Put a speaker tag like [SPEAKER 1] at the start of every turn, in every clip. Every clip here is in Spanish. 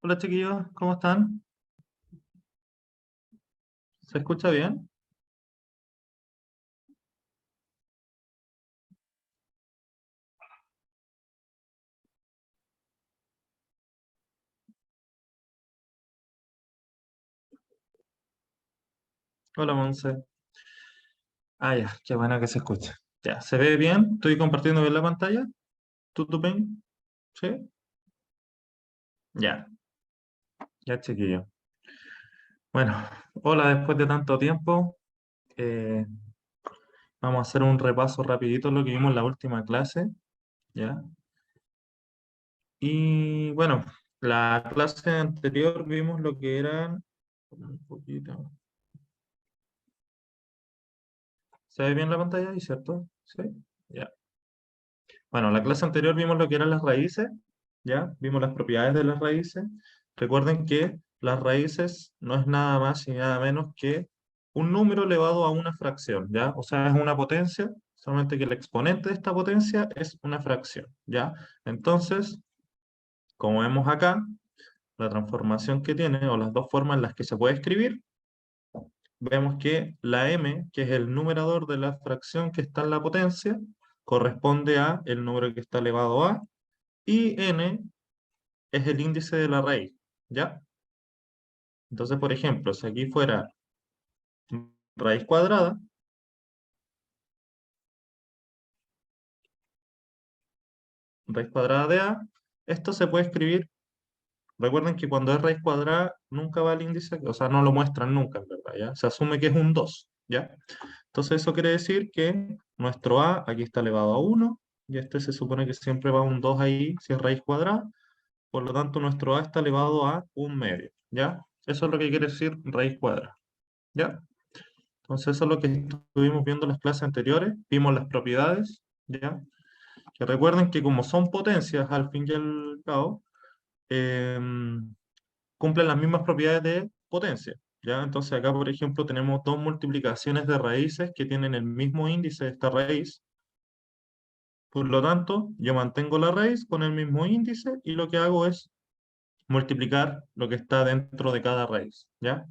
[SPEAKER 1] Hola chiquillos, ¿cómo están? ¿Se escucha bien? Hola Monse. Ah, ya, qué bueno que se escucha. Ya, ¿se ve bien? ¿Estoy compartiendo bien la pantalla? ¿Tú, ven? ¿Sí? Ya, ya chiquillos. Bueno, hola después de tanto tiempo. eh, Vamos a hacer un repaso rapidito de lo que vimos en la última clase, ¿ya? Y bueno, la clase anterior vimos lo que eran... Un poquito. ¿Se ve bien la pantalla ahí, cierto? Sí, ya. Bueno, la clase anterior vimos lo que eran las raíces, ¿ya? Vimos las propiedades de las raíces. Recuerden que las raíces no es nada más y nada menos que un número elevado a una fracción, ¿ya? O sea, es una potencia, solamente que el exponente de esta potencia es una fracción, ¿ya? Entonces, como vemos acá, la transformación que tiene, o las dos formas en las que se puede escribir, vemos que la m, que es el numerador de la fracción que está en la potencia, corresponde a el número que está elevado a, y n es el índice de la raíz, ¿ya? Entonces, por ejemplo, si aquí fuera raíz cuadrada, raíz cuadrada de a, esto se puede escribir, recuerden que cuando es raíz cuadrada nunca va al índice, o sea, no lo muestran nunca, en verdad, ¿ya? Se asume que es un 2, ¿ya? Entonces eso quiere decir que nuestro a aquí está elevado a 1, y este se supone que siempre va un 2 ahí si es raíz cuadrada, por lo tanto nuestro a está elevado a un medio, ¿ya? Eso es lo que quiere decir raíz cuadrada, ¿ya? Entonces eso es lo que estuvimos viendo en las clases anteriores, vimos las propiedades, ¿ya? Que recuerden que como son potencias al fin y al cabo, cumplen las mismas propiedades de potencia, ¿ya? Entonces acá, por ejemplo, tenemos dos multiplicaciones de raíces que tienen el mismo índice de esta raíz, por lo tanto, yo mantengo la raíz con el mismo índice y lo que hago es multiplicar lo que está dentro de cada raíz, ¿ya?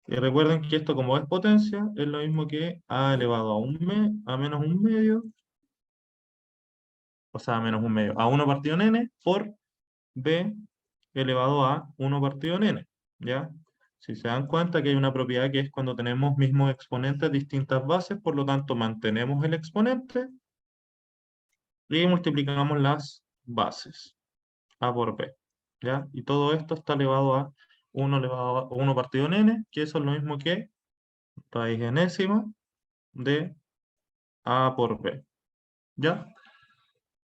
[SPEAKER 1] Y recuerden que esto como es potencia, es lo mismo que a elevado a menos un medio, o sea, a menos un medio, a 1 partido en n por b elevado a 1 partido en n, ¿ya? Si se dan cuenta que hay una propiedad que es cuando tenemos mismos exponentes, distintas bases, por lo tanto mantenemos el exponente y multiplicamos las bases, a por b, ¿ya? Y todo esto está elevado a 1 elevado a 1 partido en n, que eso es lo mismo que raíz enésima de a por b, ¿ya?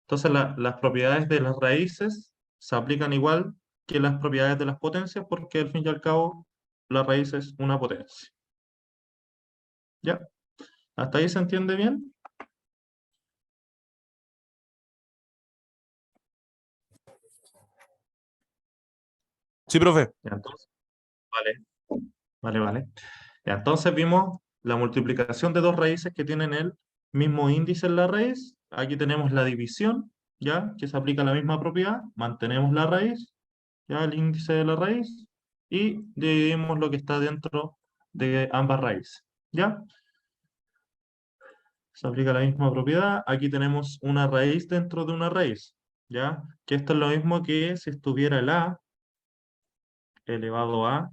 [SPEAKER 1] Entonces las propiedades de las raíces se aplican igual que las propiedades de las potencias porque al fin y al cabo la raíz es una potencia. ¿Ya? ¿Hasta ahí se entiende bien?
[SPEAKER 2] Sí, profe.
[SPEAKER 1] Ya, entonces, vale, vale. Ya, entonces vimos la multiplicación de dos raíces que tienen el mismo índice en la raíz. Aquí tenemos la división, ¿ya? Que se aplica la misma propiedad. Mantenemos la raíz, ¿ya? El índice de la raíz. Y dividimos lo que está dentro de ambas raíces, ¿ya? Se aplica la misma propiedad. Aquí tenemos una raíz dentro de una raíz, ¿ya? Que esto es lo mismo que si estuviera el a elevado a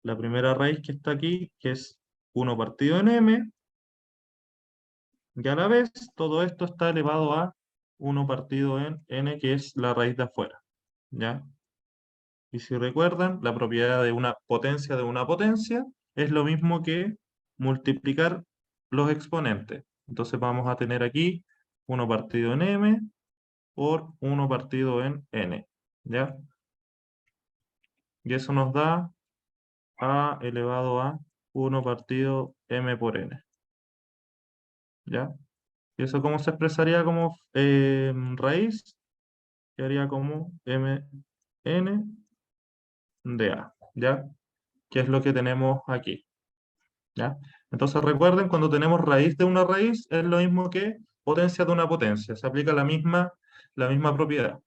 [SPEAKER 1] la primera raíz que está aquí, que es 1 partido en m, y a la vez todo esto está elevado a 1 partido en n, que es la raíz de afuera, ¿ya? Y si recuerdan, la propiedad de una potencia es lo mismo que multiplicar los exponentes. Entonces vamos a tener aquí 1 partido en m por 1 partido en n, ¿ya? Y eso nos da a elevado a 1 partido m por n, ¿ya? ¿Y eso cómo se expresaría como raíz? Quedaría como mn de a, ¿ya? Que es lo que tenemos aquí, ¿ya? Entonces recuerden, cuando tenemos raíz de una raíz, es lo mismo que potencia de una potencia. Se aplica la misma propiedad,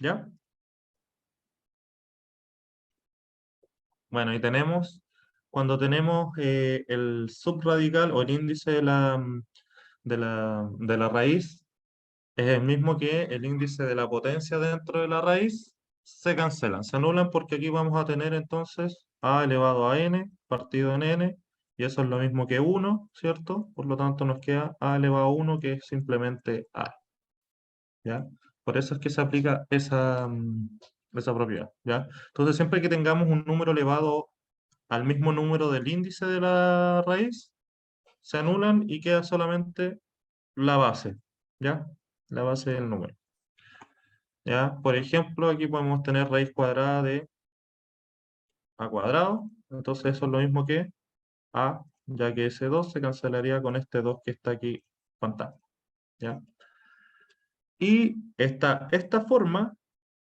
[SPEAKER 1] ¿ya? Bueno, y tenemos, cuando tenemos el subradical o el índice de la raíz, es el mismo que el índice de la potencia dentro de la raíz, se cancelan, se anulan porque aquí vamos a tener entonces a elevado a n partido en n, y eso es lo mismo que 1, ¿cierto? Por lo tanto nos queda a elevado a 1, que es simplemente a, ¿ya? Por eso es que se aplica esa propiedad, ¿ya? Entonces siempre que tengamos un número elevado al mismo número del índice de la raíz, se anulan y queda solamente la base, ¿ya? La base del número. ¿Ya? Por ejemplo, aquí podemos tener raíz cuadrada de a cuadrado, entonces eso es lo mismo que a, ya que ese 2 se cancelaría con este 2 que está aquí fantasma, ¿ya? Y está esta forma,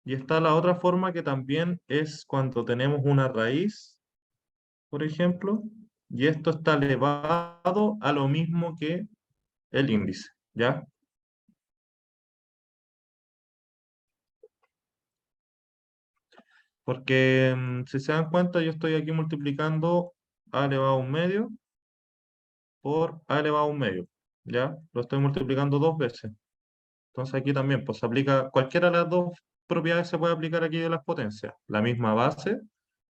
[SPEAKER 1] y está la otra forma que también es cuando tenemos una raíz, por ejemplo, y esto está elevado a lo mismo que el índice, ¿ya? Porque si se dan cuenta, yo estoy aquí multiplicando a elevado a un medio por a elevado a un medio, ¿ya? Lo estoy multiplicando dos veces. Entonces aquí también, pues se aplica, cualquiera de las dos propiedades se puede aplicar aquí de las potencias. La misma base,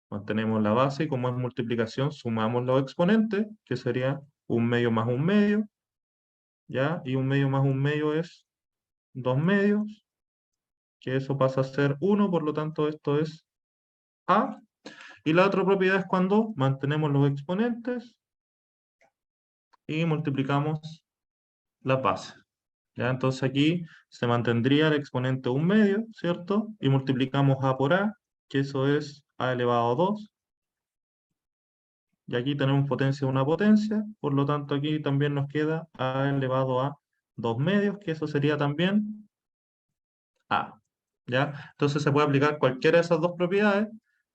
[SPEAKER 1] mantenemos la base y como es multiplicación, sumamos los exponentes, que sería un medio más un medio, ¿ya? Y un medio más un medio es dos medios, que eso pasa a ser uno, por lo tanto esto es a. Y la otra propiedad es cuando mantenemos los exponentes y multiplicamos la base. ¿Ya? Entonces aquí se mantendría el exponente un medio, ¿cierto? Y multiplicamos a por a, que eso es a elevado a 2. Y aquí tenemos potencia de una potencia, por lo tanto aquí también nos queda a elevado a 2 medios, que eso sería también a. ¿Ya? Entonces se puede aplicar cualquiera de esas dos propiedades.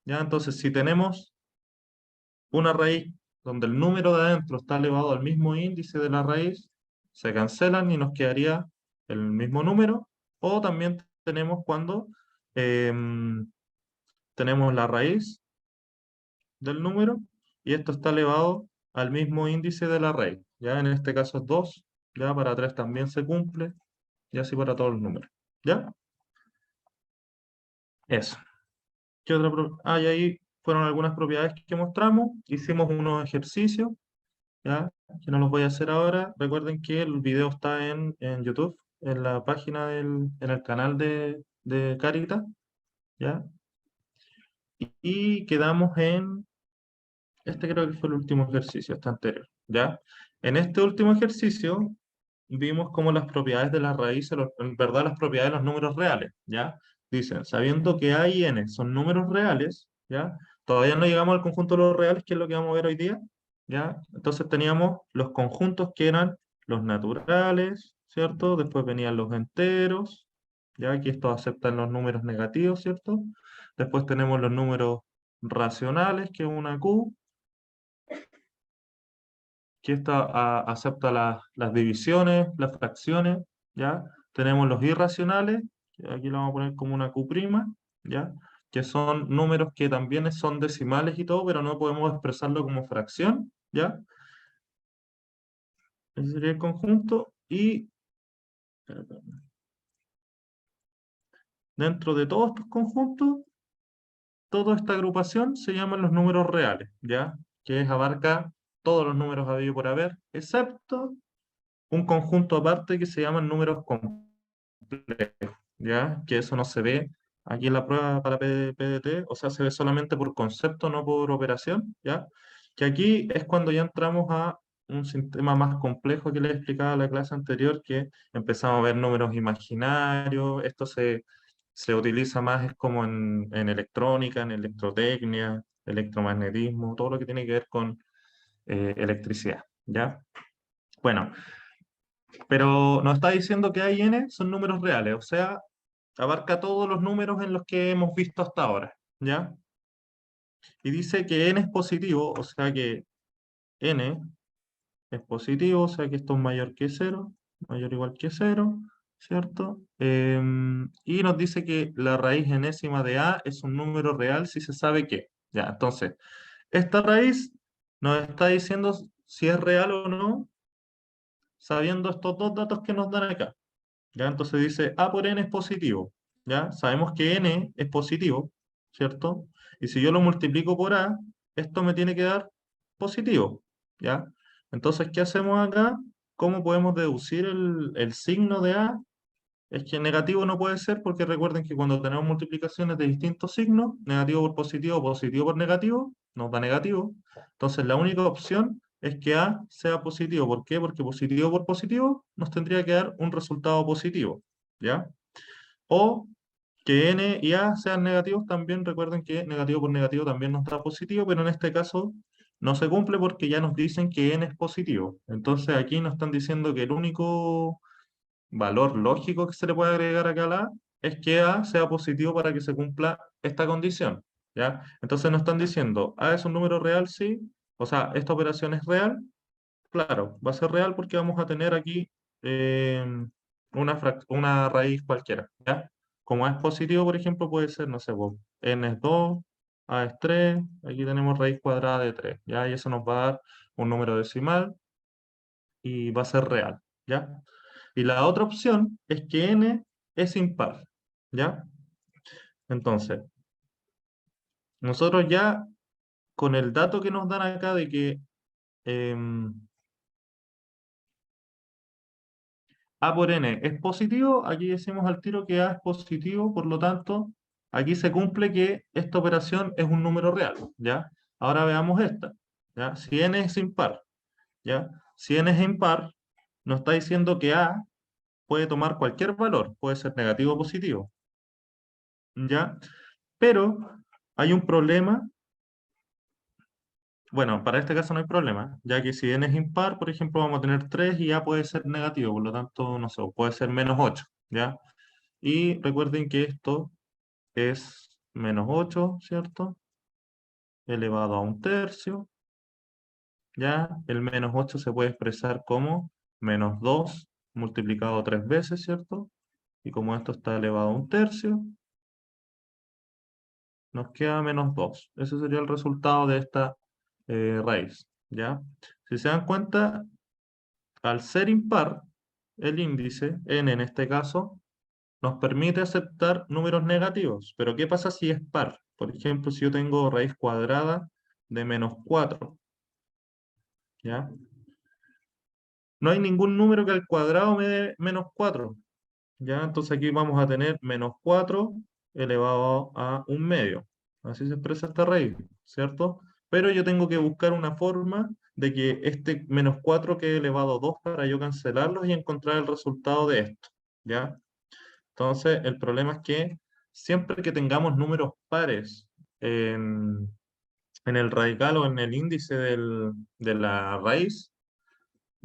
[SPEAKER 1] ¿Ya? Entonces si tenemos una raíz donde el número de adentro está elevado al mismo índice de la raíz, se cancelan y nos quedaría el mismo número. O también tenemos cuando tenemos la raíz del número y esto está elevado al mismo índice de la raíz. Ya en este caso es 2, ya para 3 también se cumple, y así para todos los números. ¿Ya? Eso. ¿Qué otra y ahí fueron algunas propiedades que mostramos. Hicimos unos ejercicios, ¿ya? Que no los voy a hacer ahora. Recuerden que el video está en YouTube, en la página en el canal de Caritas, ¿ya? Y quedamos este creo que fue el último ejercicio, este anterior, ¿ya? En este último ejercicio vimos cómo las propiedades de las raíces, en verdad las propiedades de los números reales, ¿ya? Dicen, sabiendo que A y N son números reales, ¿ya? Todavía no llegamos al conjunto de los reales, que es lo que vamos a ver hoy día, ¿ya? Entonces teníamos los conjuntos que eran los naturales, ¿cierto? Después venían los enteros, ¿ya? Aquí estos aceptan los números negativos, ¿cierto? Después tenemos los números racionales, que es una Q, que esta acepta las divisiones, las fracciones, ¿ya? Tenemos los irracionales, que aquí lo vamos a poner como una Q', ¿ya? Que son números que también son decimales y todo, pero no podemos expresarlo como fracción, ¿ya? Ese sería el conjunto, y dentro de todos estos conjuntos, toda esta agrupación se llaman los números reales, ¿ya? Que abarca todos los números habidos por haber, excepto un conjunto aparte que se llaman números complejos. complejo, ¿ya? Que eso no se ve aquí en la prueba para PDT, o sea, se ve solamente por concepto, no por operación, ¿ya? Que aquí es cuando ya entramos a un sistema más complejo que les explicaba en la clase anterior, que empezamos a ver números imaginarios, esto se utiliza más es como en electrónica, en electrotecnia, electromagnetismo, todo lo que tiene que ver con electricidad, ¿ya? Bueno, pero nos está diciendo que A y N son números reales, o sea, abarca todos los números en los que hemos visto hasta ahora, ¿ya? Y dice que N es positivo, o sea que N es positivo, o sea que esto es mayor que cero, mayor o igual que cero, ¿cierto? Y nos dice que la raíz enésima de A es un número real si se sabe que, ya, entonces, esta raíz nos está diciendo si es real o no, sabiendo estos dos datos que nos dan acá. ¿Ya? Entonces dice A por N es positivo, ¿ya? Sabemos que N es positivo, ¿cierto? Y si yo lo multiplico por A, esto me tiene que dar positivo, ¿ya? Entonces, ¿qué hacemos acá? ¿Cómo podemos deducir el signo de A? Es que negativo no puede ser porque recuerden que cuando tenemos multiplicaciones de distintos signos, negativo por positivo, positivo por negativo, nos da negativo. Entonces la única opción es que A sea positivo. ¿Por qué? Porque positivo por positivo nos tendría que dar un resultado positivo, ¿ya? O que N y A sean negativos también, recuerden que negativo por negativo también nos da positivo, pero en este caso no se cumple porque ya nos dicen que N es positivo. Entonces aquí nos están diciendo que el único valor lógico que se le puede agregar acá a la A es que A sea positivo para que se cumpla esta condición, ¿ya? Entonces nos están diciendo, A es un número real, sí, o sea, esta operación es real, claro, va a ser real porque vamos a tener aquí eh, una raíz cualquiera, ¿ya? Como A es positivo, por ejemplo, puede ser, no sé, pues, N es 2, A es 3, aquí tenemos raíz cuadrada de 3, ¿ya? Y eso nos va a dar un número decimal y va a ser real, ¿ya? Y la otra opción es que n es impar, ¿ya? Entonces, nosotros ya con el dato que nos dan acá de que em, A por n es positivo, aquí decimos al tiro que A es positivo, por lo tanto, aquí se cumple que esta operación es un número real, ¿ya? Ahora veamos esta, ¿ya? Si n es impar, ¿ya? Si n es impar, nos está diciendo que A puede tomar cualquier valor, puede ser negativo o positivo, ¿ya? Pero hay un problema, bueno, para este caso no hay problema, ya que si n es impar, por ejemplo, vamos a tener 3 y ya puede ser negativo, por lo tanto, no sé, puede ser -8, ¿ya? Y recuerden que esto es -8, ¿cierto? Elevado a un tercio, ¿ya? El -8 se puede expresar como -2 multiplicado 3 veces, ¿cierto? Y como esto está elevado a un tercio, nos queda -2. Ese sería el resultado de esta raíz, ¿ya? Si se dan cuenta, al ser impar, el índice, n en este caso, nos permite aceptar números negativos. Pero ¿qué pasa si es par? Por ejemplo, si yo tengo raíz cuadrada de -4, ¿ya? No hay ningún número que al cuadrado me dé -4, ¿ya? Entonces aquí vamos a tener -4 elevado a un medio. Así se expresa esta raíz, ¿cierto? Pero yo tengo que buscar una forma de que este -4 quede elevado a 2 para yo cancelarlos y encontrar el resultado de esto, ¿ya? Entonces, el problema es que siempre que tengamos números pares en, en el radical o en el índice de la raíz,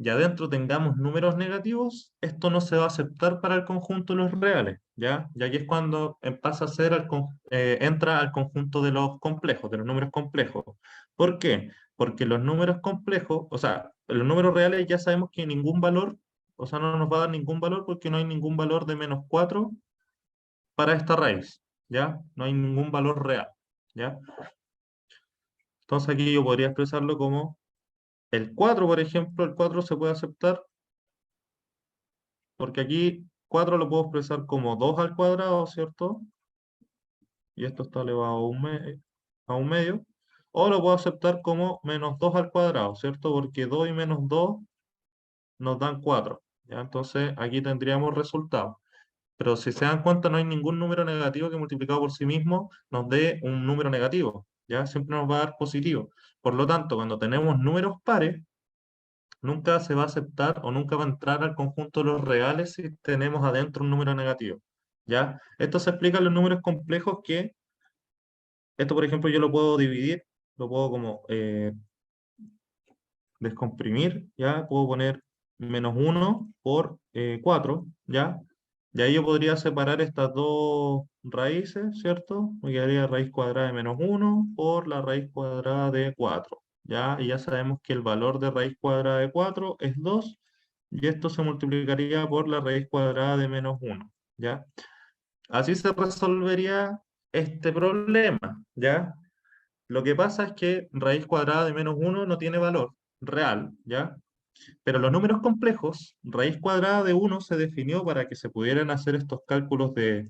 [SPEAKER 1] y adentro tengamos números negativos, esto no se va a aceptar para el conjunto de los reales, ¿ya? Y aquí es cuando pasa a ser entra al conjunto de los complejos, de los números complejos. ¿Por qué? Porque los números complejos, o sea, los números reales ya sabemos que ningún valor, o sea, no nos va a dar ningún valor porque no hay ningún valor de -4 para esta raíz, ¿ya? No hay ningún valor real, ¿ya? Entonces aquí yo podría expresarlo como el 4, por ejemplo, el 4 se puede aceptar porque aquí 4 lo puedo expresar como 2 al cuadrado, ¿cierto? Y esto está elevado a un medio. O lo puedo aceptar como -2 al cuadrado, ¿cierto? Porque 2 y -2 nos dan 4, ¿ya? Entonces aquí tendríamos resultado. pero si se dan cuenta no hay ningún número negativo que multiplicado por sí mismo nos dé un número negativo, ¿ya? Siempre nos va a dar positivo. Por lo tanto, cuando tenemos números pares, nunca se va a aceptar o nunca va a entrar al conjunto de los reales si tenemos adentro un número negativo, ¿ya? Esto se explica en los números complejos que, esto por ejemplo yo lo puedo dividir, lo puedo como descomprimir, ¿ya? Puedo poner -1 por 4, ¿ya? Y ahí yo podría separar estas dos raíces, ¿cierto? Me quedaría raíz cuadrada de -1 por la raíz cuadrada de 4, ¿ya? Y ya sabemos que el valor de raíz cuadrada de 4 es 2, y esto se multiplicaría por la raíz cuadrada de -1, ¿ya? Así se resolvería este problema, ¿ya? Lo que pasa es que raíz cuadrada de -1 no tiene valor real, ¿ya? Pero los números complejos, raíz cuadrada de 1 se definió para que se pudieran hacer estos cálculos de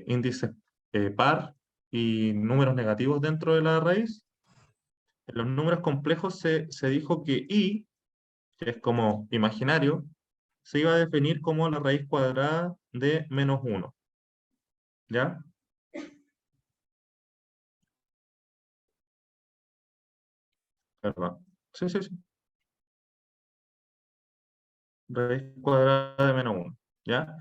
[SPEAKER 1] índices par y números negativos dentro de la raíz. En los números complejos se dijo que i, que es como imaginario, se iba a definir como la raíz cuadrada de -1, ¿ya? Perdón. Sí, sí, sí. Raíz cuadrada de -1, ¿ya?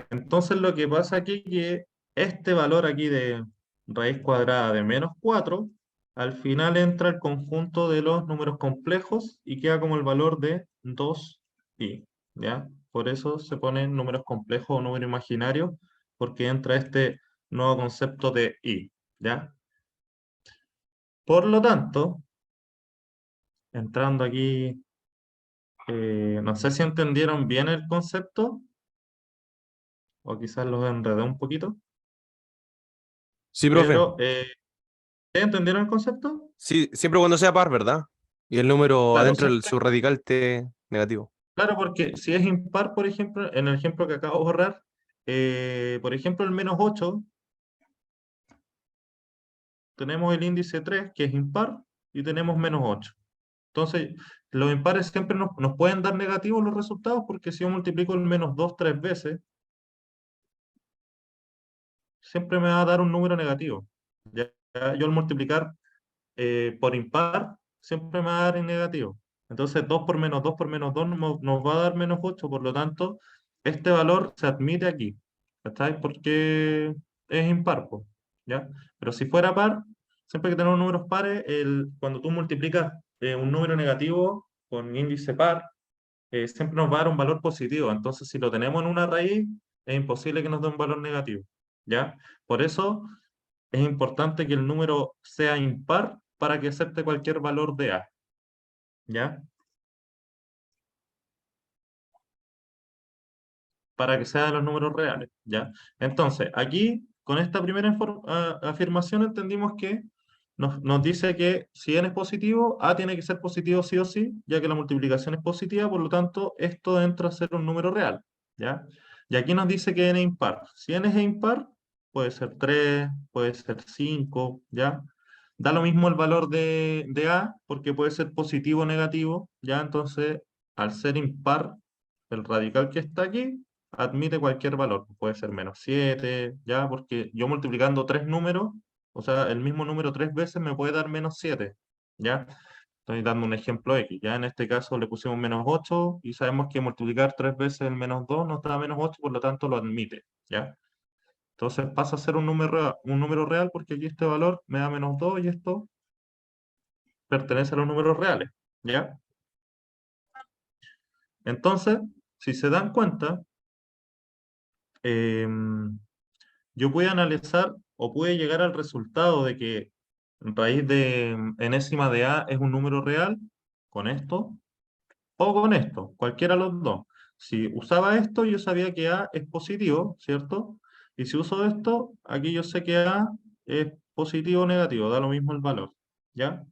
[SPEAKER 1] Entonces lo que pasa aquí es que este valor aquí de raíz cuadrada de -4 al final entra el conjunto de los números complejos y queda como el valor de 2i, ¿ya? Por eso se ponen números complejos o número imaginario, porque entra este nuevo concepto de i, ¿ya? Por lo tanto, entrando aquí, no sé si entendieron bien el concepto o quizás los enredé un poquito.
[SPEAKER 2] Sí, profe.
[SPEAKER 1] Pero, ¿ustedes entendieron el concepto?
[SPEAKER 2] Sí, siempre cuando sea par, ¿verdad? Y el número
[SPEAKER 1] Claro,
[SPEAKER 2] adentro del
[SPEAKER 1] siempre,
[SPEAKER 2] subradical esté negativo.
[SPEAKER 1] claro, porque si es impar, por ejemplo, en el ejemplo que acabo de borrar, por ejemplo, el -8, tenemos el índice 3 que es impar, y tenemos -8. Entonces, los impares siempre nos pueden dar negativos los resultados, porque si yo multiplico el -2 tres veces, siempre me va a dar un número negativo. Yo al multiplicar por impar, siempre me va a dar en negativo. Entonces, 2 por -2 por -2 nos va a dar -8, por lo tanto, este valor se admite aquí, ¿cachai? Porque es impar, po, ¿ya? Pero si fuera par, siempre que tenemos números pares, cuando tú multiplicas un número negativo con índice par, siempre nos va a dar un valor positivo. Entonces, si lo tenemos en una raíz, es imposible que nos dé un valor negativo, ¿ya? Por eso es importante que el número sea impar para que acepte cualquier valor de A, ¿ya? Para que sean los números reales, ¿ya? Entonces, aquí, con esta primera afirmación, entendimos que nos dice que si n es positivo, A tiene que ser positivo sí o sí, ya que la multiplicación es positiva, por lo tanto, esto entra a ser un número real, ¿ya? Y aquí nos dice que n es impar. Si n es impar, puede ser 3, puede ser 5, ¿ya? Da lo mismo el valor de A, porque puede ser positivo o negativo, ¿ya? Entonces, al ser impar, el radical que está aquí admite cualquier valor, puede ser -7, ¿ya? Porque yo multiplicando tres números, o sea, el mismo número tres veces me puede dar -7, ¿ya? Estoy dando un ejemplo X, ¿ya? En este caso le pusimos -8 y sabemos que multiplicar tres veces el -2 nos da -8, por lo tanto lo admite, ¿ya? Entonces pasa a ser un número real porque aquí este valor me da -2 y esto pertenece a los números reales, ¿ya? Entonces, si se dan cuenta, em, yo pude analizar o pude llegar al resultado de que raíz de enésima de A es un número real con esto o con esto, cualquiera de los dos. Si usaba esto, yo sabía que A es positivo, ¿cierto? Y si uso esto, aquí yo sé que A es positivo o negativo, da lo mismo el valor, ¿ya?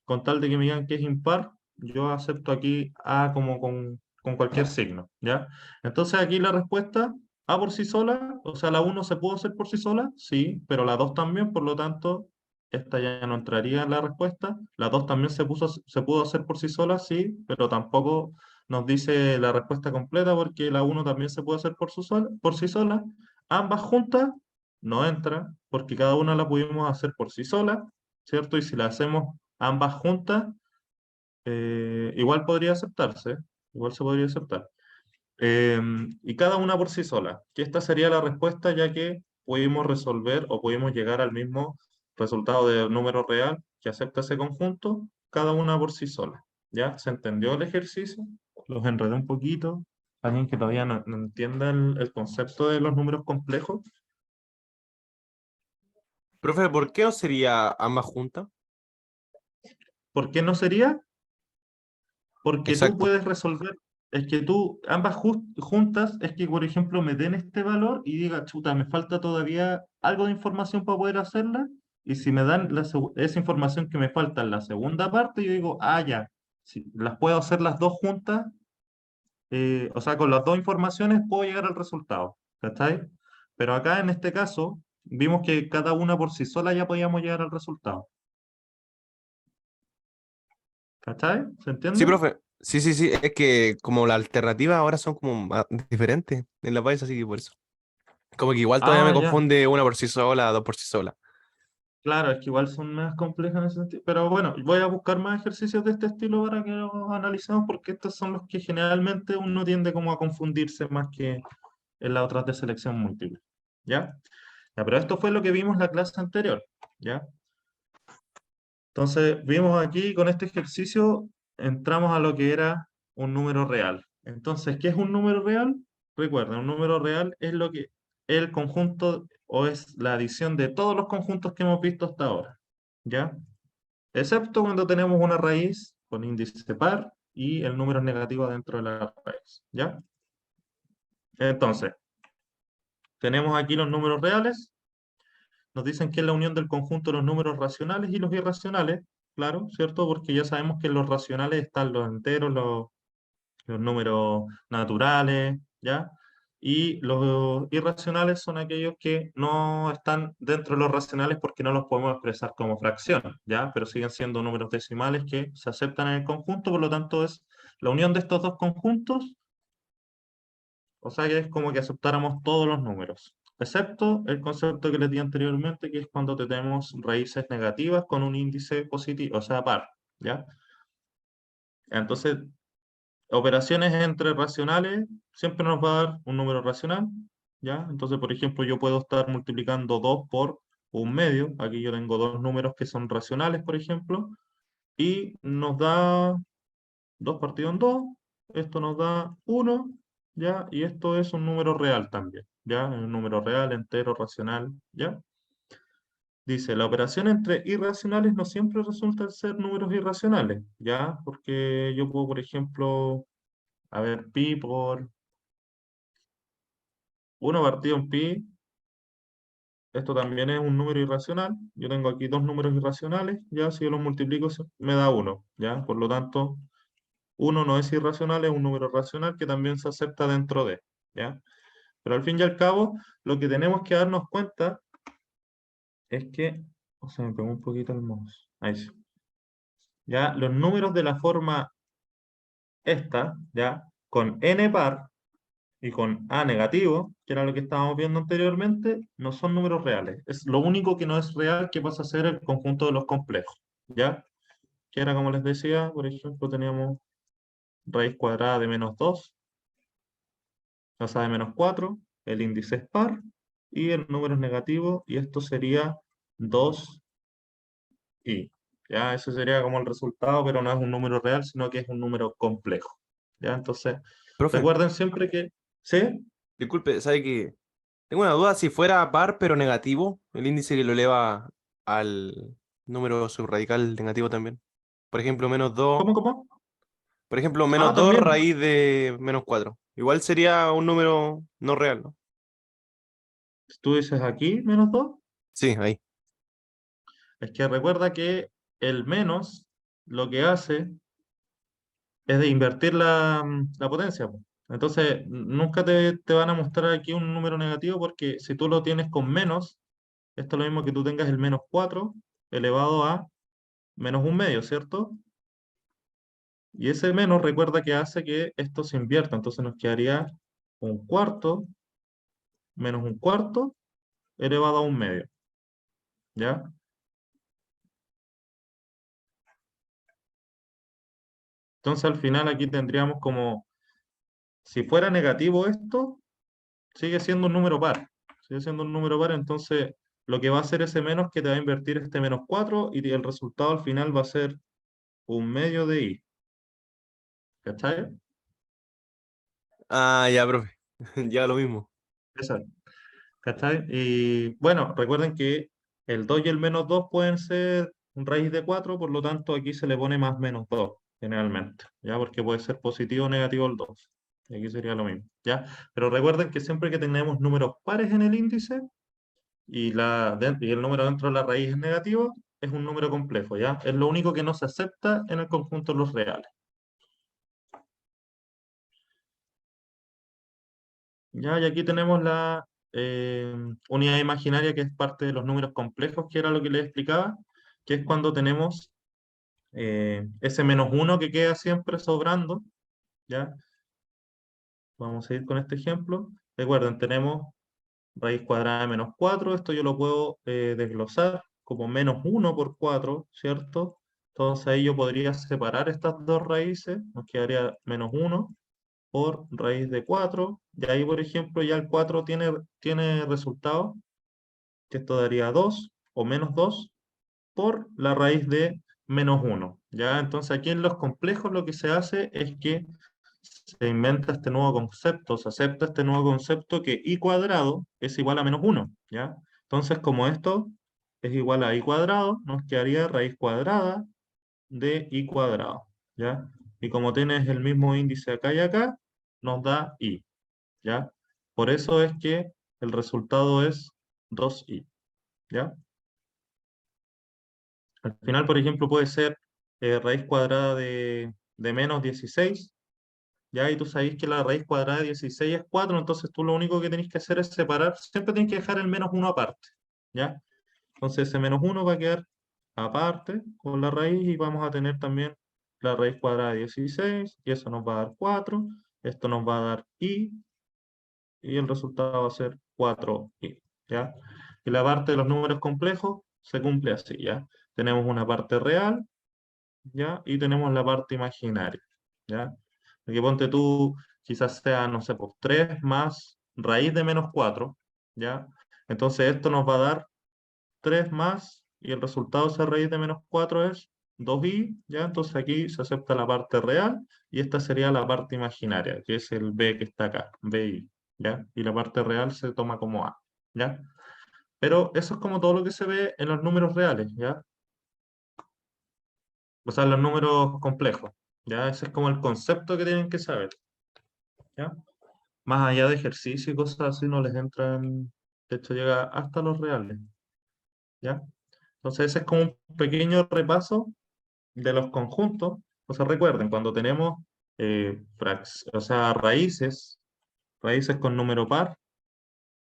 [SPEAKER 1] Con tal de que me digan que es impar, yo acepto aquí A como con cualquier signo, ¿ya? Entonces aquí la respuesta, A por sí sola, o sea, la uno se pudo hacer por sí sola, sí, pero la 2 también, por lo tanto, esta ya no entraría en la respuesta. La 2 también se pudo hacer por sí sola, sí, pero tampoco nos dice la respuesta completa porque la uno también se puede hacer por sí sola. Ambas juntas no entra porque cada una la pudimos hacer por sí sola, ¿cierto? Y si la hacemos ambas juntas, igual podría aceptarse, igual se podría aceptar. Y cada una por sí sola, que esta sería la respuesta ya que pudimos resolver o pudimos llegar al mismo resultado del número real que acepta ese conjunto, cada una por sí sola. ¿Ya? ¿Se entendió el ejercicio? Los enredé un poquito. ¿Alguien que todavía no entienda el concepto de los números complejos?
[SPEAKER 2] Profe, ¿por qué no sería ambas juntas?
[SPEAKER 1] ¿Por qué no sería? Porque tú
[SPEAKER 2] Exacto.
[SPEAKER 1] puedes resolver, es que tú, ambas juntas, es que, por ejemplo, me den este valor y diga, chuta, me falta todavía algo de información para poder hacerla, y si me dan esa información que me falta en la segunda parte, yo digo, ah, ya, si las puedo hacer las dos juntas, o sea, con las dos informaciones puedo llegar al resultado, ¿cachai? Pero acá, en este caso, vimos que cada una por sí sola ya podíamos llegar al resultado, ¿cachai? ¿Se
[SPEAKER 2] Sí,
[SPEAKER 1] entiende?
[SPEAKER 2] profe. Sí, sí, sí. Es que como las alternativas ahora son como diferentes en la país, así que por eso. Como que igual todavía me
[SPEAKER 1] Ah, ya.
[SPEAKER 2] confunde una por sí sola, dos por sí sola.
[SPEAKER 1] Claro, es que igual son más complejas en ese sentido. Pero bueno, voy a buscar más ejercicios de este estilo para que los analicemos, porque estos son los que generalmente uno tiende como a confundirse más que en las otras de selección múltiple. ¿Ya? Ya, pero esto fue lo que vimos la clase anterior. ¿Ya? Entonces, vimos aquí con este ejercicio, entramos a lo que era un número real. Entonces, ¿qué es un número real? Recuerda, un número real es lo que el conjunto o es la adición de todos los conjuntos que hemos visto hasta ahora. ¿Ya? Excepto cuando tenemos una raíz con índice par y el número es negativo dentro de la raíz, ¿ya? Entonces, tenemos aquí los números reales, nos dicen que es la unión del conjunto de los números racionales y los irracionales, claro, ¿cierto? Porque ya sabemos que en los racionales están los enteros, los números naturales, ¿ya? Y los irracionales son aquellos que no están dentro de los racionales porque no los podemos expresar como fracción, ¿ya? Pero siguen siendo números decimales que se aceptan en el conjunto, por lo tanto es la unión de estos dos conjuntos, o sea que es como que aceptáramos todos los números, excepto el concepto que les di anteriormente, que es cuando tenemos raíces negativas con un índice positivo, o sea, par, ¿ya? Entonces, operaciones entre racionales siempre nos va a dar un número racional, ¿ya? Entonces, por ejemplo, yo puedo estar multiplicando 2 por un medio. Aquí yo tengo dos números que son racionales, por ejemplo, y nos da 2 partido en 2. Esto nos da 1, ¿ya? Y esto es un número real también, ¿ya? Un número real, entero, racional, ¿ya? Dice, la operación entre irracionales no siempre resulta ser números irracionales, ¿ya? Porque yo puedo, por ejemplo, a ver, pi por 1 partido en pi, esto también es un número irracional. Yo tengo aquí dos números irracionales, ya si yo los multiplico me da 1, ya. Por lo tanto, 1 no es irracional, es un número racional que también se acepta dentro de, ya. Pero al fin y al cabo, lo que tenemos que darnos cuenta es que, o sea, me pegó un poquito el mouse. Ahí sí. Ya, los números de la forma esta, ya, con n par, y con A negativo, que era lo que estábamos viendo anteriormente, no son números reales. Es lo único que no es real que pasa a ser el conjunto de los complejos, ¿ya? Que era como les decía, por ejemplo, teníamos raíz cuadrada de -2, tasa de -4, el índice es par, y el número es negativo, y esto sería 2i. ¿Ya? Ese sería como el resultado, pero no es un número real, sino que es un número complejo. ¿Ya? Entonces,
[SPEAKER 2] Profe,
[SPEAKER 1] recuerden siempre que, ¿sí?
[SPEAKER 2] disculpe, ¿sabe que tengo una duda? Si fuera par pero negativo, el índice que lo eleva al número subradical negativo también. Por ejemplo, menos 2.
[SPEAKER 1] ¿Cómo, cómo?
[SPEAKER 2] Por ejemplo,
[SPEAKER 1] Ah,
[SPEAKER 2] -2
[SPEAKER 1] también.
[SPEAKER 2] raíz de -4. Igual sería un número no real, ¿no?
[SPEAKER 1] Tú dices aquí -2.
[SPEAKER 2] Sí, ahí.
[SPEAKER 1] Es que recuerda que el menos lo que hace es de invertir la potencia, po. Entonces, nunca te van a mostrar aquí un número negativo porque si tú lo tienes con menos, esto es lo mismo que tú tengas el -4 elevado a -1/2, ¿cierto? Y ese menos recuerda que hace que esto se invierta. Entonces nos quedaría un cuarto menos un cuarto elevado a un medio. ¿Ya? Entonces al final aquí tendríamos como, si fuera negativo esto, sigue siendo un número par. Sigue siendo un número par, entonces lo que va a hacer ese menos es que te va a invertir este menos 4 y el resultado al final va a ser un medio de i. ¿Cachai?
[SPEAKER 2] Ah, ya, profe. Ya lo mismo.
[SPEAKER 1] Eso, ¿cachai? Y bueno, recuerden que el 2 y el menos 2 pueden ser raíz de 4, por lo tanto aquí se le pone más menos 2 generalmente, ¿ya? Porque puede ser positivo o negativo el 2. Y aquí sería lo mismo, ¿ya? Pero recuerden que siempre que tenemos números pares en el índice y el número dentro de la raíz es negativo, es un número complejo, ¿ya? Es lo único que no se acepta en el conjunto de los reales. ¿Ya? Y aquí tenemos la unidad imaginaria, que es parte de los números complejos, que era lo que les explicaba, que es cuando tenemos ese menos uno que queda siempre sobrando, ¿ya? Vamos a ir con este ejemplo. Recuerden, tenemos raíz cuadrada de menos 4. Esto yo lo puedo desglosar como menos uno por 4, ¿cierto? Entonces ahí yo podría separar estas dos raíces, nos quedaría menos uno por raíz de 4. Y ahí, por ejemplo, ya el 4 tiene resultado, que esto daría 2 o menos 2 por la raíz de menos uno. ¿Ya? Entonces aquí en los complejos lo que se hace es que se inventa este nuevo concepto, se acepta este nuevo concepto que i cuadrado es igual a menos uno. ¿Ya? Entonces, como esto es igual a i cuadrado, nos quedaría raíz cuadrada de i cuadrado. ¿Ya? Y como tienes el mismo índice acá y acá, nos da i. ¿Ya? Por eso es que el resultado es 2i. ¿Ya? Al final, por ejemplo, puede ser raíz cuadrada de menos 16. ¿Ya? Y tú sabes que la raíz cuadrada de 16 es 4, entonces tú lo único que tenés que hacer es separar, siempre tienes que dejar el menos uno aparte. ¿Ya? Entonces ese menos uno va a quedar aparte con la raíz y vamos a tener también la raíz cuadrada de 16 y eso nos va a dar 4. Esto nos va a dar i y el resultado va a ser 4i, ¿ya? Y la parte de los números complejos se cumple así, ¿ya? Tenemos una parte real, ¿ya? Y tenemos la parte imaginaria, ¿ya? Porque ponte tú, quizás sea, no sé, pues 3 más raíz de menos 4, ¿ya? Entonces esto nos va a dar 3 más, y el resultado de esa raíz de menos 4 es 2i, ¿ya? Entonces aquí se acepta la parte real, y esta sería la parte imaginaria, que es el b que está acá, bi, ¿ya? Y la parte real se toma como a, ¿ya? Pero eso es como todo lo que se ve en los números reales, ¿ya? O sea, los números complejos, ¿ya? Ese es como el concepto que tienen que saber, ¿ya? Más allá de ejercicio y cosas así, no les entran, de hecho llega hasta los reales, ¿ya? Entonces ese es como un pequeño repaso de los conjuntos. O sea, recuerden, cuando tenemos o sea, raíces con número par,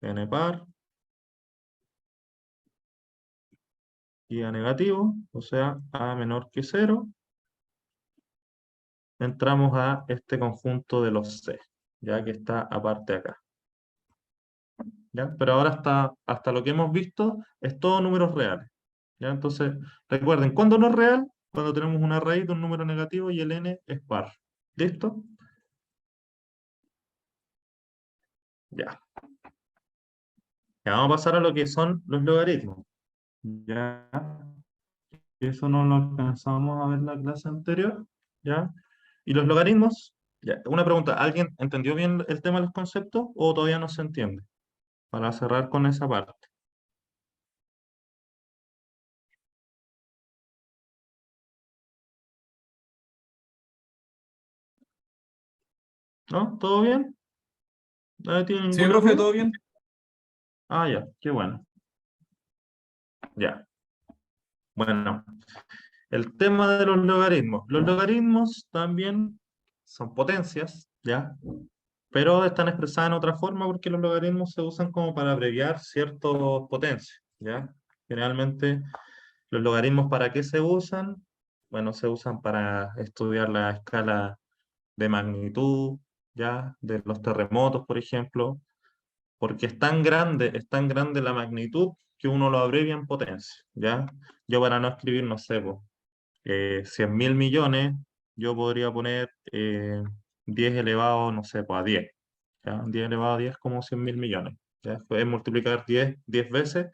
[SPEAKER 1] n par, y a negativo, o sea, a menor que cero, entramos a este conjunto de los c, ya que está aparte acá. ¿Ya? Pero ahora hasta lo que hemos visto es todo números reales. ¿Ya? Entonces, recuerden, ¿cuándo no es real? Cuando tenemos una raíz de un número negativo y el n es par. ¿Listo? Ya. Ya vamos a pasar a lo que son los logaritmos. Ya. Eso no lo alcanzamos a ver en la clase anterior. ¿Ya? Y los logaritmos, ya. Una pregunta, ¿alguien entendió bien el tema de los conceptos o todavía no se entiende? Para cerrar con esa parte. ¿No? ¿Todo bien? ¿Nadie tiene
[SPEAKER 3] Sí,
[SPEAKER 1] ninguna
[SPEAKER 3] profe,
[SPEAKER 1] duda?
[SPEAKER 3] todo bien.
[SPEAKER 1] Ah, ya, qué bueno. Ya. Bueno, el tema de los logaritmos. Los logaritmos también son potencias, ¿ya? Pero están expresadas en otra forma porque los logaritmos se usan como para abreviar ciertas potencias, ¿ya? Generalmente, los logaritmos, ¿para qué se usan? bueno, se usan para estudiar la escala de magnitud, ¿ya? De los terremotos, por ejemplo, porque es tan grande la magnitud que uno lo abrevia en potencia, ¿ya? Yo para no escribir, no sé, 100.000 millones, yo podría poner 10 elevado, no sé, pues a 10, ¿ya? 10 elevado a 10 como 100.000 millones, ¿ya? Puedes multiplicar 10 veces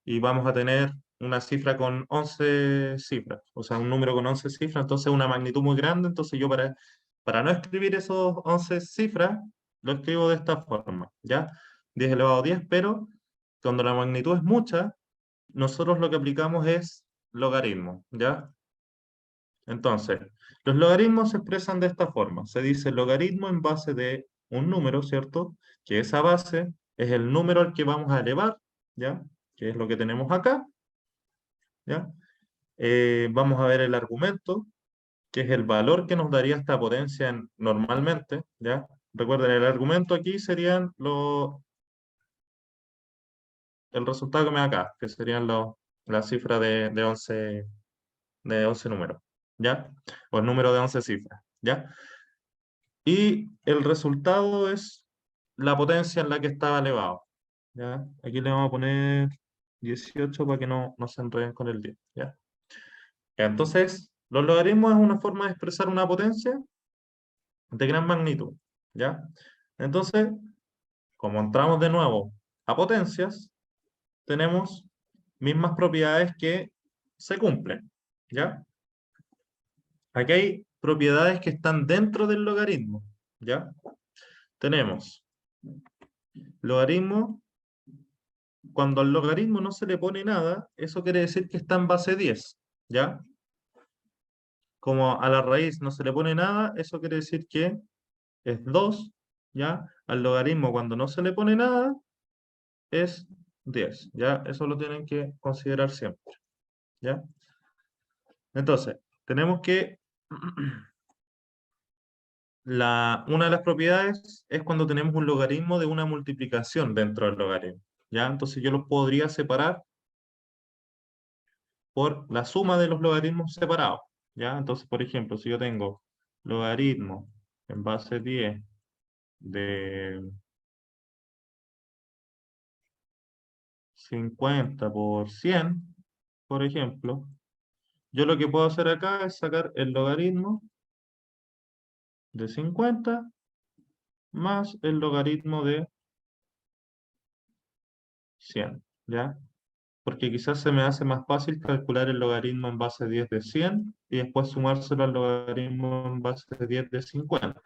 [SPEAKER 1] y vamos a tener una cifra con 11 cifras, o sea, un número con 11 cifras, entonces una magnitud muy grande, entonces yo para no escribir esos 11 cifras, lo escribo de esta forma, ¿ya? 10 elevado a 10, pero cuando la magnitud es mucha, nosotros lo que aplicamos es logaritmo, ¿ya? Entonces, los logaritmos se expresan de esta forma. Se dice logaritmo en base de un número, ¿cierto? Que esa base es el número al que vamos a elevar, ¿ya? Que es lo que tenemos acá, ¿ya? Vamos a ver el argumento, que es el valor que nos daría esta potencia normalmente, ¿ya? Recuerden, el argumento aquí serían el resultado que me da acá, que serían la cifra de 11 números, ¿ya? O el número de 11 cifras, ¿ya? Y el resultado es la potencia en la que estaba elevado, ¿ya? Aquí le vamos a poner 18 para que no se enreden con el 10, ¿ya? Entonces, los logaritmos es una forma de expresar una potencia de gran magnitud, ¿ya? Entonces, como entramos de nuevo a potencias, tenemos mismas propiedades que se cumplen, ¿ya? Aquí hay propiedades que están dentro del logaritmo, ¿ya? Tenemos logaritmo, cuando al logaritmo no se le pone nada, eso quiere decir que está en base 10, ¿ya? Como a la raíz no se le pone nada, eso quiere decir que es 2, ¿ya? Al logaritmo cuando no se le pone nada, es 10, ¿ya? Eso lo tienen que considerar siempre, ¿ya? Entonces, tenemos que una de las propiedades es cuando tenemos un logaritmo de una multiplicación dentro del logaritmo, ¿ya? Entonces yo los podría separar por la suma de los logaritmos separados, ¿ya? Entonces, por ejemplo, si yo tengo logaritmo en base 10 de 50 por 100, por ejemplo, yo lo que puedo hacer acá es sacar el logaritmo de 50 más el logaritmo de 100, ¿ya? Porque quizás se me hace más fácil calcular el logaritmo en base 10 de 100 y después sumárselo al logaritmo en base 10 de 50,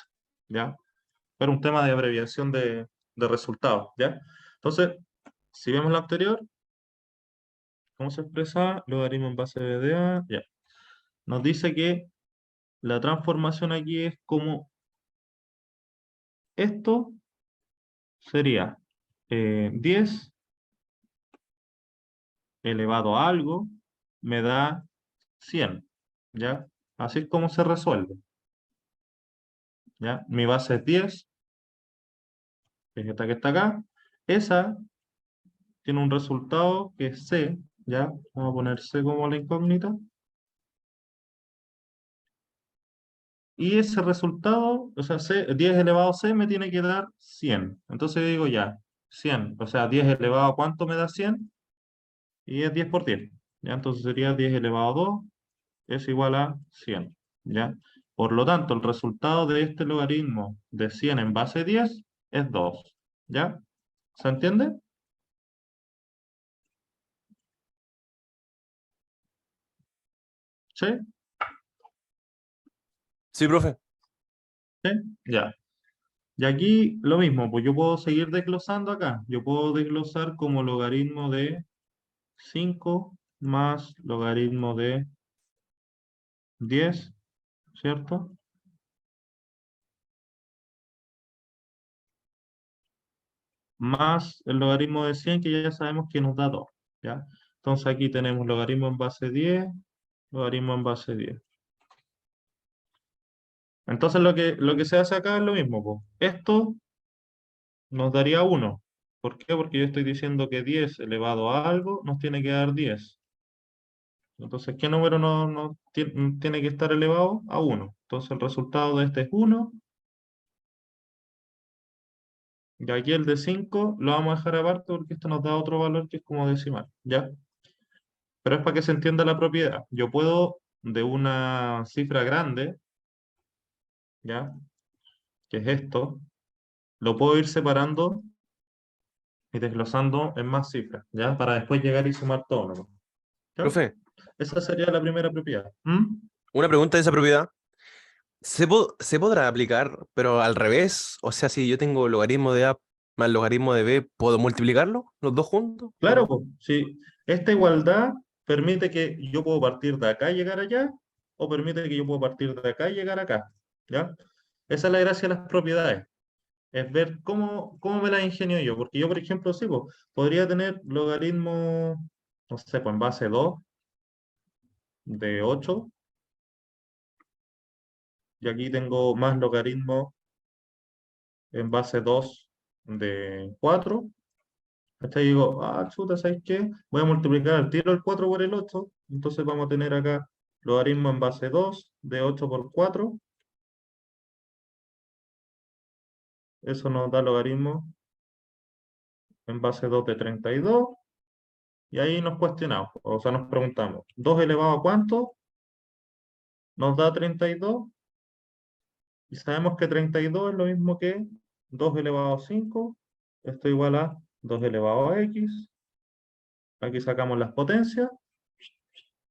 [SPEAKER 1] ¿ya? Pero un tema de abreviación de resultados, ¿ya? Entonces, si vemos lo anterior, ¿cómo se expresa? Logaritmo en base de A, ya. Nos dice que la transformación aquí es como esto sería 10 elevado a algo me da 100, ¿ya? Así es como se resuelve, ¿ya? Mi base es 10, que es esta que está acá. Esa tiene un resultado que es C, ¿ya? Vamos a poner C como la incógnita. Y ese resultado, o sea, 10 elevado a C me tiene que dar 100. Entonces digo ya, 100, o sea, 10 elevado a ¿cuánto me da 100? Y es 10 por 10. ¿Ya? Entonces sería 10 elevado a 2 es igual a 100. ¿Ya? Por lo tanto, el resultado de este logaritmo de 100 en base 10 es 2. ¿Ya? ¿Se entiende? ¿Sí?
[SPEAKER 2] Sí, profe.
[SPEAKER 1] ¿Sí? Ya. Y aquí lo mismo, pues yo puedo seguir desglosando acá. Yo puedo desglosar como logaritmo de 5 más logaritmo de 10, ¿cierto? Más el logaritmo de 100 que ya sabemos que nos da 2, ¿ya? Entonces aquí tenemos logaritmo en base 10, logaritmo en base 10. Entonces lo que se hace acá es lo mismo, pues. Esto nos daría 1. ¿Por qué? Porque yo estoy diciendo que 10 elevado a algo nos tiene que dar 10. Entonces, ¿qué número tiene que estar elevado? A 1. Entonces, el resultado de este es 1. Y aquí el de 5 lo vamos a dejar aparte porque esto nos da otro valor que es como decimal, ¿ya? Pero es para que se entienda la propiedad. Yo puedo, de una cifra grande, ¿ya? Que es esto, lo puedo ir separando y desglosando en más cifras, ¿ya? Para después llegar y sumar todo, ¿no? ¿Ya?
[SPEAKER 2] Profe,
[SPEAKER 1] Esa sería la primera propiedad. ¿Mm?
[SPEAKER 2] una pregunta de esa propiedad. ¿Se podrá aplicar, pero al revés? O sea, si yo tengo logaritmo de A más logaritmo de B, ¿puedo multiplicarlo, los dos juntos? ¿O
[SPEAKER 1] Claro,
[SPEAKER 2] no?
[SPEAKER 1] pues, si esta igualdad permite que yo puedo partir de acá y llegar allá, o permite que yo puedo partir de acá y llegar acá, ¿ya? Esa es la gracia de las propiedades, es ver cómo me las ingenio yo, porque yo, por ejemplo, sí, pues, podría tener logaritmo, no sé, pues en base 2 de 8, y aquí tengo más logaritmo en base 2 de 4. Hasta digo, chuta, ¿sabes qué? Voy a multiplicar al tiro el 4 por el 8. Entonces vamos a tener acá logaritmo en base 2 de 8 por 4. Eso nos da logaritmo en base 2 de 32. Y ahí nos cuestionamos, o sea, nos preguntamos, ¿2 elevado a cuánto? Nos da 32. Y sabemos que 32 es lo mismo que 2 elevado a 5. Esto igual a 2 elevado a x. Aquí sacamos las potencias.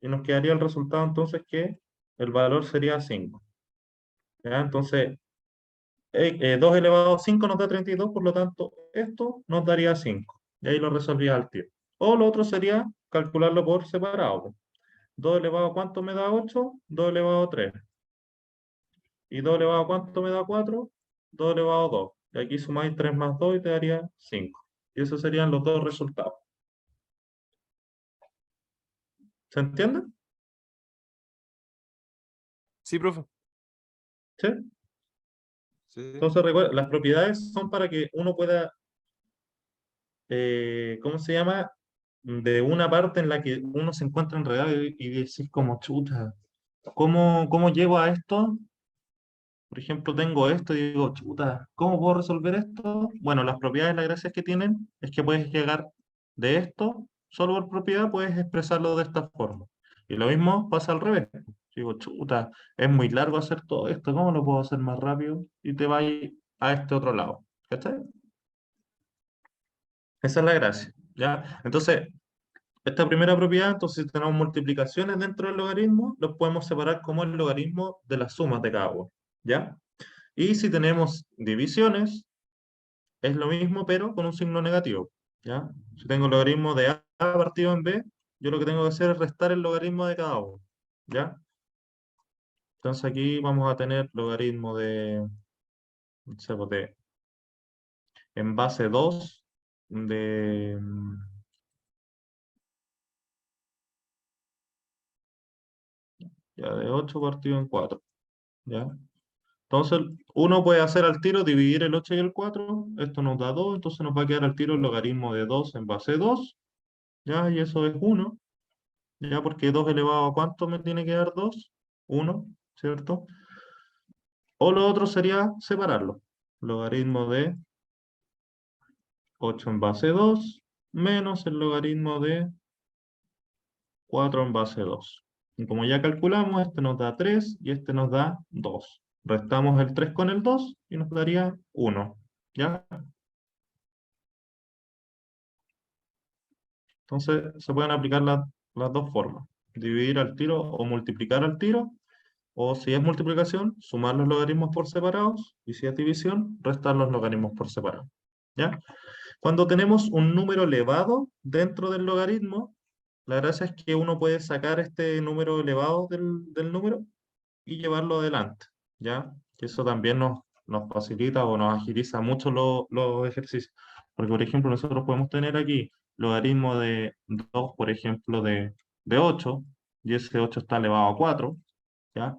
[SPEAKER 1] Y nos quedaría el resultado entonces que el valor sería 5. ¿Ya? Entonces, 2 elevado a 5 nos da 32, por lo tanto, esto nos daría 5. Y ahí lo resolvía al tiro. O lo otro sería calcularlo por separado. 2 elevado a cuánto me da 8, 2 elevado a 3. Y 2 elevado a cuánto me da 4, 2 elevado a 2. Y aquí sumáis 3 más 2 y te daría 5. Y esos serían los dos resultados. ¿Se entiende?
[SPEAKER 2] Sí, profe.
[SPEAKER 1] ¿Sí?
[SPEAKER 2] Sí.
[SPEAKER 1] Entonces, recuerda, las propiedades son para que uno pueda, ¿cómo se llama? De una parte en la que uno se encuentra enredado y decís como chuta, ¿cómo llego a esto? Por ejemplo, tengo esto y digo, chuta, ¿cómo puedo resolver esto? Bueno, las propiedades, las gracias que tienen es que puedes llegar de esto, solo por propiedad puedes expresarlo de esta forma. Y lo mismo pasa al revés. Digo, chuta, es muy largo hacer todo esto, ¿cómo lo puedo hacer más rápido? Y te vas a este otro lado. ¿Cachai? Esa es la gracia, ¿ya? Entonces, esta primera propiedad, entonces si tenemos multiplicaciones dentro del logaritmo, los podemos separar como el logaritmo de las sumas de cada uno, ¿ya? Y si tenemos divisiones, es lo mismo, pero con un signo negativo, ¿ya? Si tengo el logaritmo de A partido en B, yo lo que tengo que hacer es restar el logaritmo de cada uno, ¿ya? Entonces aquí vamos a tener logaritmo de, no sé, pues en base 2 de, ya, de 8 partido en 4, ¿ya? Entonces, uno puede hacer al tiro, dividir el 8 y el 4. Esto nos da 2, entonces nos va a quedar al tiro el logaritmo de 2 en base 2, ¿ya? Y eso es 1, ¿ya? Porque 2 elevado a cuánto me tiene que dar 2, 1, ¿cierto? O lo otro sería separarlo. Logaritmo de 8 en base 2 menos el logaritmo de 4 en base 2. Y como ya calculamos, este nos da 3 y este nos da 2. Restamos el 3 con el 2 y nos daría 1, ¿ya? Entonces se pueden aplicar las dos formas, dividir al tiro o multiplicar al tiro, o si es multiplicación, sumar los logaritmos por separados, y si es división, restar los logaritmos por separado. ¿Ya? Cuando tenemos un número elevado dentro del logaritmo, la gracia es que uno puede sacar este número elevado del número y llevarlo adelante, ¿ya? Que eso también nos facilita o nos agiliza mucho los ejercicios. Porque, por ejemplo, nosotros podemos tener aquí logaritmo de 2, por ejemplo, de 8, y ese 8 está elevado a 4, ¿ya?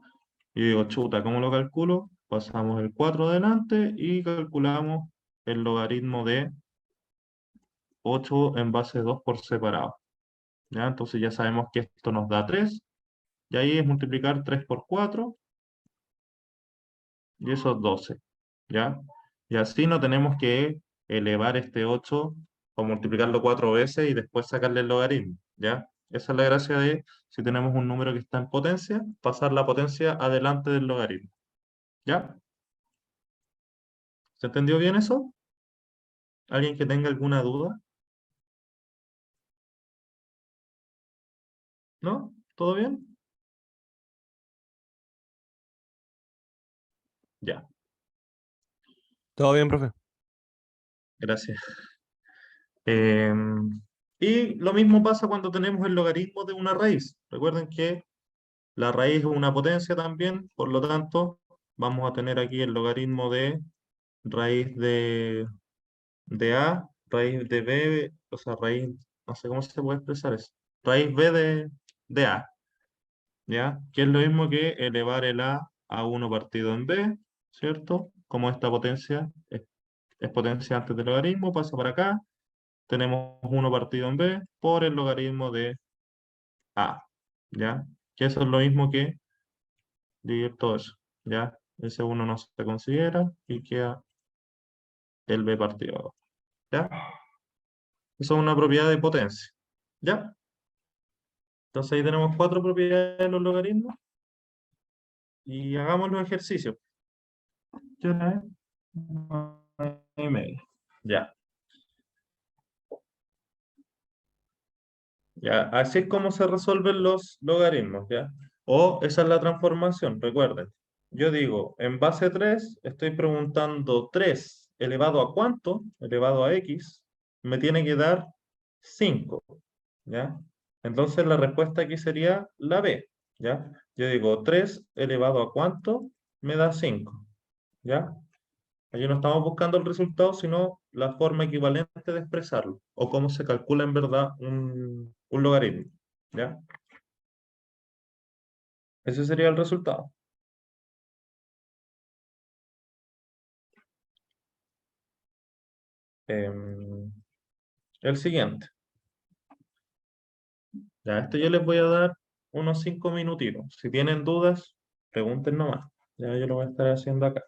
[SPEAKER 1] Y digo, chuta, ¿cómo lo calculo? Pasamos el 4 adelante y calculamos el logaritmo de 8 en base 2 por separado. ¿ya? Entonces ya sabemos que esto nos da 3, y ahí es multiplicar 3 por 4, y eso es 12, ¿ya? Y así no tenemos que elevar este 8 o multiplicarlo 4 veces y después sacarle el logaritmo, ¿ya? Esa es la gracia de, si tenemos un número que está en potencia, pasar la potencia adelante del logaritmo, ¿ya? ¿Se entendió bien eso? ¿Alguien que tenga alguna duda? ¿No? ¿Todo bien? Ya,
[SPEAKER 2] ¿Todo bien, profe?
[SPEAKER 1] gracias. Y lo mismo pasa cuando tenemos el logaritmo de una raíz. Recuerden que la raíz es una potencia también, por lo tanto, vamos a tener aquí el logaritmo de raíz de A, raíz de B, o sea, raíz, no sé cómo se puede expresar eso. Raíz B de A, ¿ya? Que es lo mismo que elevar el A 1 partido en B, ¿cierto? Como esta potencia es potencia antes del logaritmo, pasa para acá, tenemos 1 partido en B por el logaritmo de A, ¿ya? Que eso es lo mismo que dividir todo eso, ¿ya? Ese uno no se considera y queda el B partido abajo, ¿ya? Eso es una propiedad de potencia, ¿ya? Entonces ahí tenemos 4 propiedades de los logaritmos y hagamos los ejercicios. ¿Qué hora es? 9:30. Ya, ya. Así es como se resuelven los logaritmos, ¿ya? O esa es la transformación, recuerden. Yo digo, en base 3 estoy preguntando 3 elevado a cuánto, elevado a x, me tiene que dar 5, ¿ya? Entonces la respuesta aquí sería la B, ¿ya? Yo digo, 3 elevado a cuánto me da 5, ¿ya? Aquí no estamos buscando el resultado, sino la forma equivalente de expresarlo, o cómo se calcula en verdad un logaritmo, ¿ya? Ese sería el resultado. Em, el siguiente. Ya, esto yo les voy a dar unos 5 minutitos. Si tienen dudas, pregunten nomás. Ya yo lo voy a estar haciendo acá.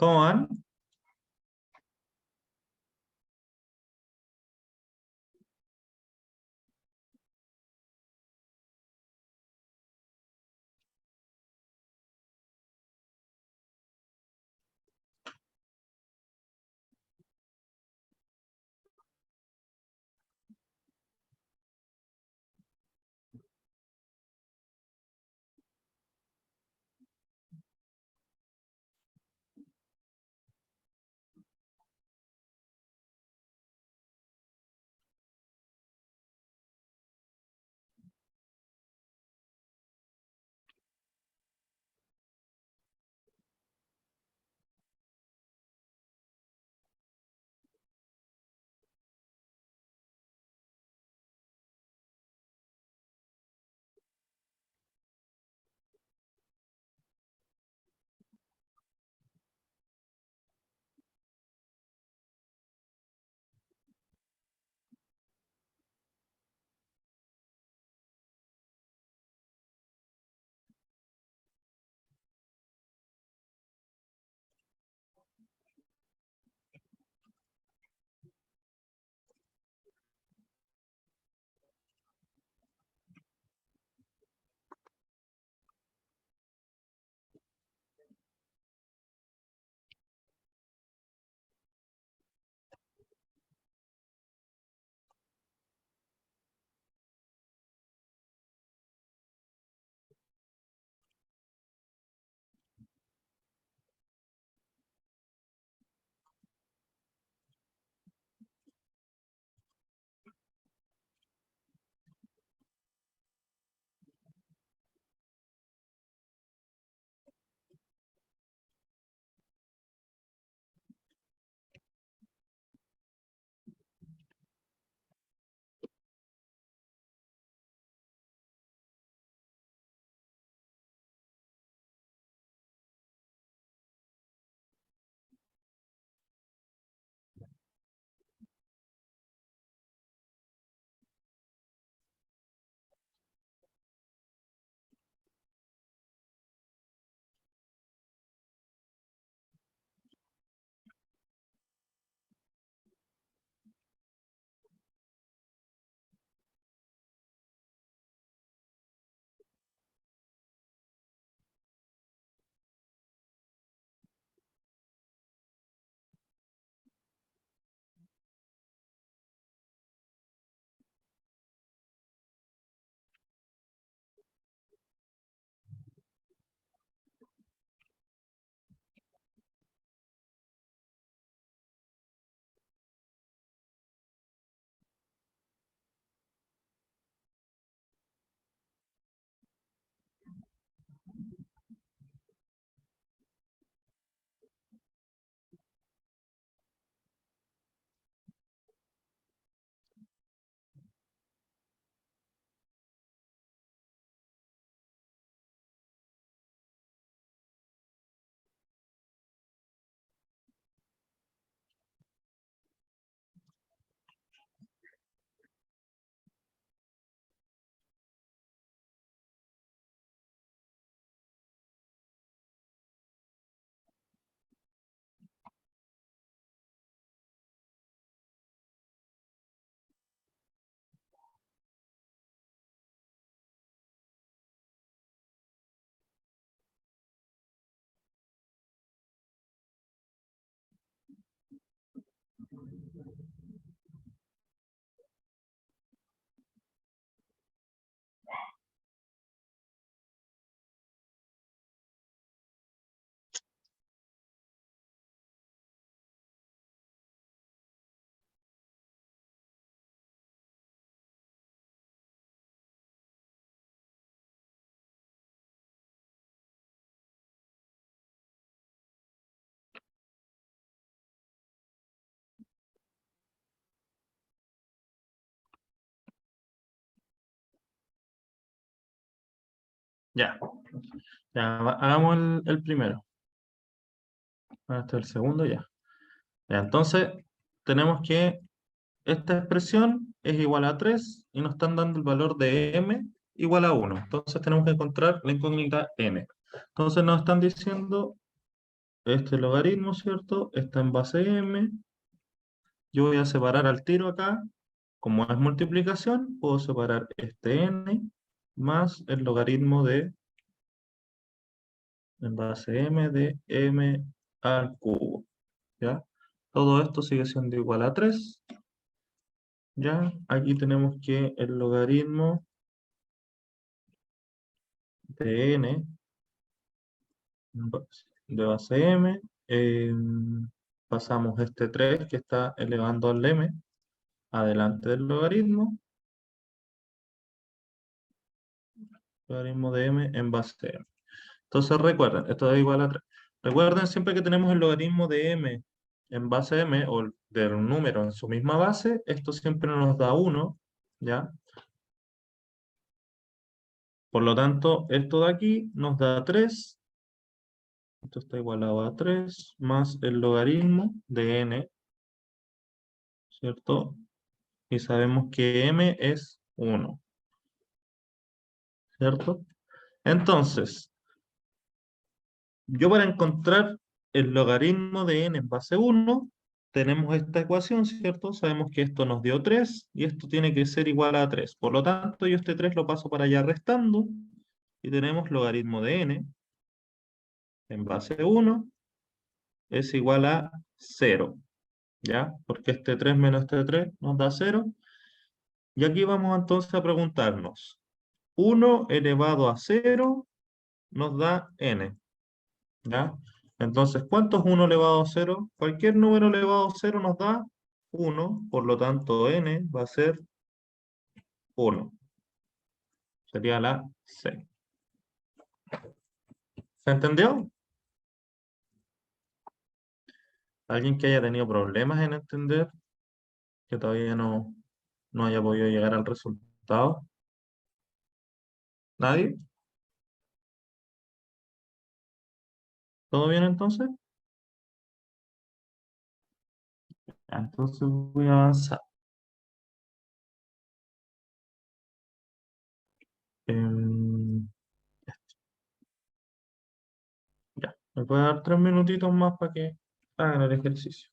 [SPEAKER 1] ¿Cómo van? Ya, ya, hagamos el primero. Este es el segundo, ya. Ya, entonces, tenemos que esta expresión es igual a 3 y nos están dando el valor de m igual a 1. Entonces tenemos que encontrar la incógnita n. Entonces nos están diciendo este logaritmo, ¿cierto? Está en base m. Yo voy a separar al tiro acá. Como es multiplicación, puedo separar este n más el logaritmo de, en base m de m al cubo. ¿Ya? Todo esto sigue siendo igual a 3. ¿Ya? Aquí tenemos que el logaritmo de n de base m, pasamos este 3 que está elevando al m adelante del logaritmo de m en base m. Entonces recuerden, esto es igual a 3. Recuerden siempre que tenemos el logaritmo de m en base m o del número en su misma base, esto siempre nos da 1, ¿ya? Por lo tanto, esto de aquí nos da 3. Esto está igualado a 3 más el logaritmo de n, ¿cierto? Y sabemos que m es 1, ¿cierto? Entonces, yo para encontrar el logaritmo de n en base 1, tenemos esta ecuación, ¿cierto? Sabemos que esto nos dio 3 y esto tiene que ser igual a 3. Por lo tanto, yo este 3 lo paso para allá restando y tenemos logaritmo de n en base 1 es igual a 0, ¿ya? Porque este 3 menos este 3 nos da 0. Y aquí vamos entonces a preguntarnos, 1 elevado a 0 nos da n, ¿ya? Entonces, ¿cuánto es 1 elevado a 0? Cualquier número elevado a 0 nos da 1, por lo tanto n va a ser 1. Sería la C. ¿Se entendió? ¿Alguien que haya tenido problemas en entender, que todavía no haya podido llegar al resultado? ¿Nadie? ¿Todo bien entonces? Ya, entonces voy a avanzar. Em, ya, me puede dar 3 minutitos más para que hagan el ejercicio.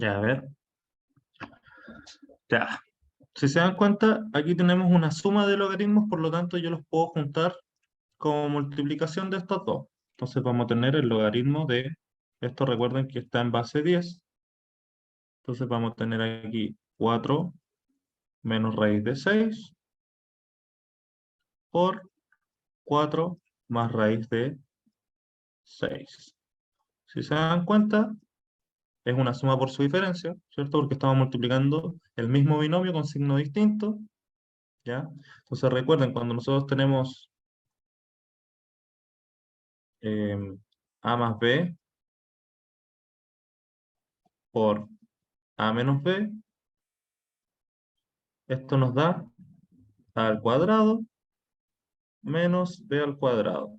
[SPEAKER 1] Ya, a ver. Ya. Si se dan cuenta, aquí tenemos una suma de logaritmos, por lo tanto yo los puedo juntar como multiplicación de estos dos. Entonces vamos a tener el logaritmo de, esto recuerden que está en base 10. Entonces vamos a tener aquí 4 menos raíz de 6 por 4 más raíz de 6. Si se dan cuenta, es una suma por su diferencia, ¿cierto? Porque estamos multiplicando el mismo binomio con signo distinto, ¿ya? Entonces recuerden, cuando nosotros tenemos a más b por a menos b, esto nos da a al cuadrado menos b al cuadrado,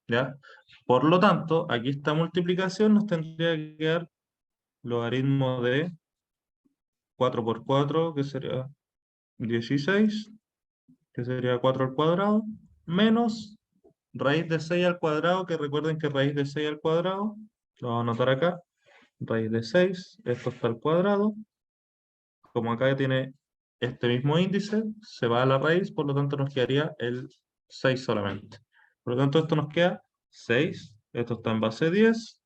[SPEAKER 1] ¿ya? Por lo tanto, aquí esta multiplicación nos tendría que dar logaritmo de 4 por 4, que sería 16, que sería 4 al cuadrado, menos raíz de 6 al cuadrado, que recuerden que raíz de 6 al cuadrado, lo vamos a anotar acá, raíz de 6, esto está al cuadrado, como acá tiene este mismo índice, se va a la raíz, por lo tanto nos quedaría el 6 solamente. Por lo tanto, esto nos queda 6, esto está en base 10,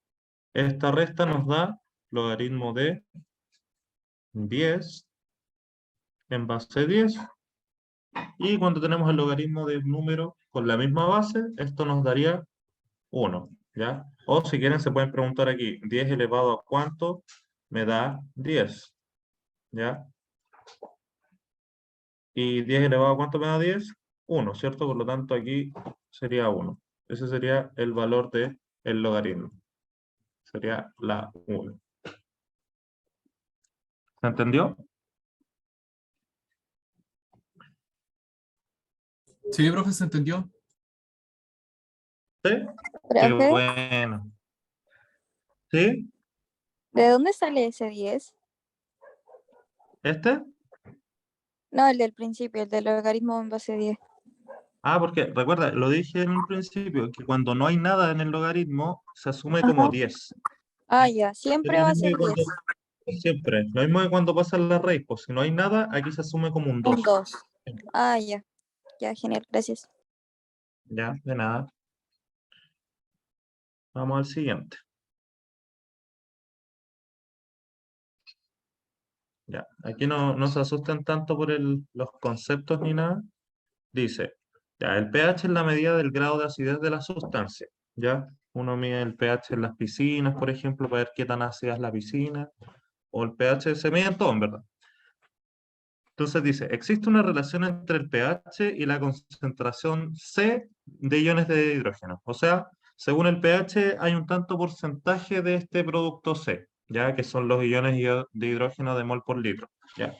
[SPEAKER 1] esta resta nos da logaritmo de 10 en base 10, y cuando tenemos el logaritmo de un número con la misma base, esto nos daría 1, ¿ya? O si quieren se pueden preguntar aquí, 10 elevado a cuánto me da 10, ¿ya? Y 10 elevado a cuánto me da 10, 1, ¿cierto? Por lo tanto aquí sería 1. Ese sería el valor del logaritmo. Sería la 1. ¿Se entendió?
[SPEAKER 3] Sí, profe, se entendió.
[SPEAKER 1] ¿Sí? Qué
[SPEAKER 4] Profe,
[SPEAKER 1] bueno. ¿Sí?
[SPEAKER 4] ¿de dónde sale ese 10?
[SPEAKER 1] ¿Este?
[SPEAKER 4] No, el del principio, el del logaritmo en base 10.
[SPEAKER 1] Ah, porque recuerda, lo dije en un principio, que cuando no hay nada en el logaritmo, se asume como
[SPEAKER 4] Ajá.
[SPEAKER 1] 10.
[SPEAKER 4] Ah, ya,
[SPEAKER 1] Es
[SPEAKER 4] siempre
[SPEAKER 1] lo
[SPEAKER 4] va a
[SPEAKER 1] mismo
[SPEAKER 4] ser
[SPEAKER 1] que
[SPEAKER 4] 10.
[SPEAKER 1] siempre. Lo mismo que cuando pasa la raíz, pues si no hay nada, aquí se asume como un
[SPEAKER 4] Un
[SPEAKER 1] 2.
[SPEAKER 4] 2. Ah, ya. Ya, genial, gracias.
[SPEAKER 1] Ya, de nada. Vamos al siguiente. Ya, aquí no se asusten tanto por los conceptos ni nada. Dice, ya, el pH es la medida del grado de acidez de la sustancia. Ya, uno mide el pH en las piscinas, por ejemplo, para ver qué tan ácida es la piscina. O el pH se mide en todo, en verdad. Entonces dice, existe una relación entre el pH y la concentración C de iones de hidrógeno. O sea, según el pH hay un tanto porcentaje de este producto C, ya que son los iones de hidrógeno de mol por litro. ¿Ya?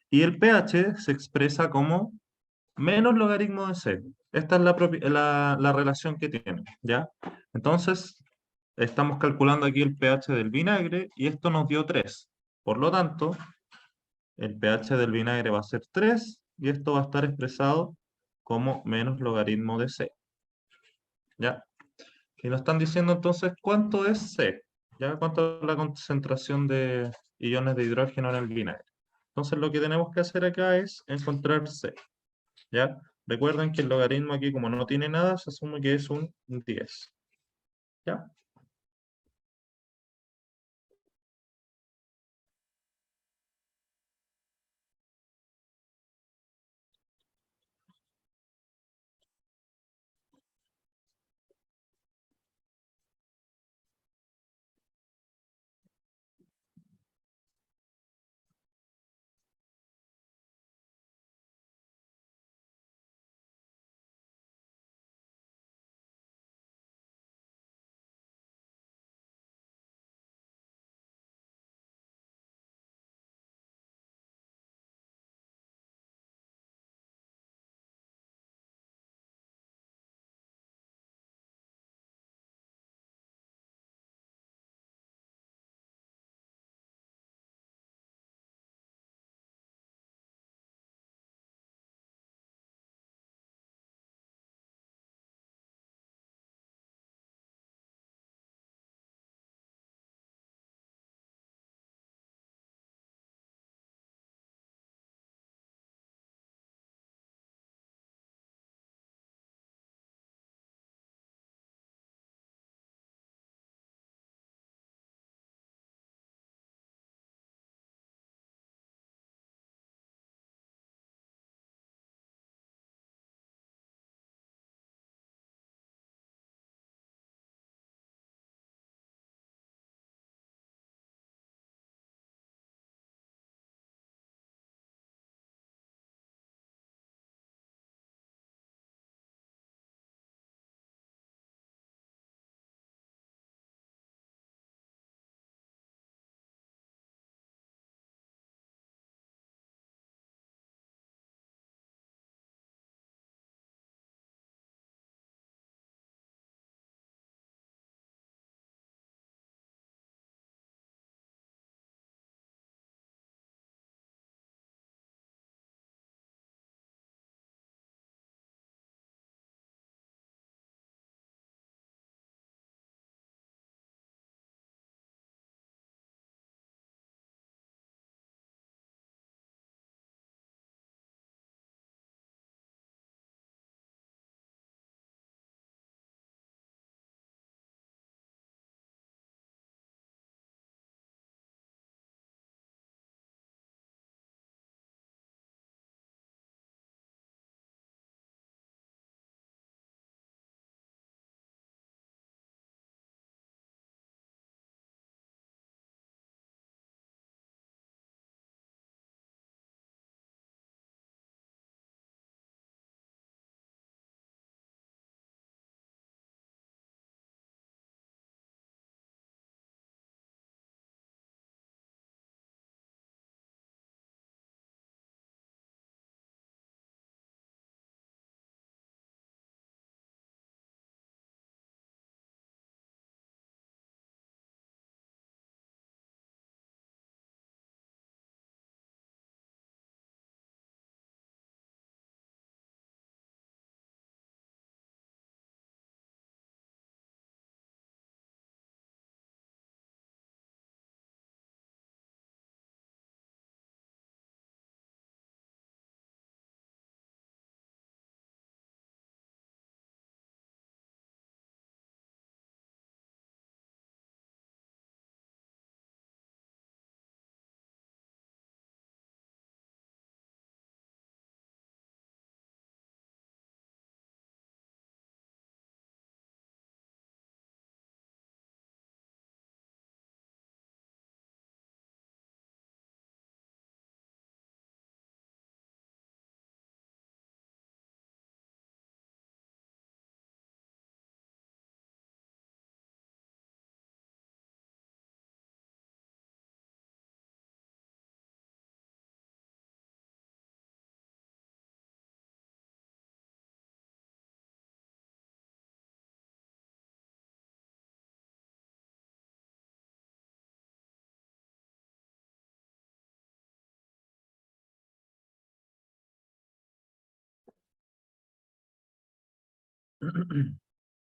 [SPEAKER 1] Y el pH se expresa como menos logaritmo de C. Esta es la relación que tiene, ¿ya? Entonces, estamos calculando aquí el pH del vinagre y esto nos dio 3. Por lo tanto, el pH del vinagre va a ser 3 y esto va a estar expresado como menos logaritmo de C. ¿Ya? Y nos están diciendo entonces cuánto es C. ¿Ya? ¿Cuánto es la concentración de iones de hidrógeno en el vinagre? Entonces lo que tenemos que hacer acá es encontrar C. ¿Ya? Recuerden que el logaritmo aquí, como no tiene nada, se asume que es un 10. ¿Ya?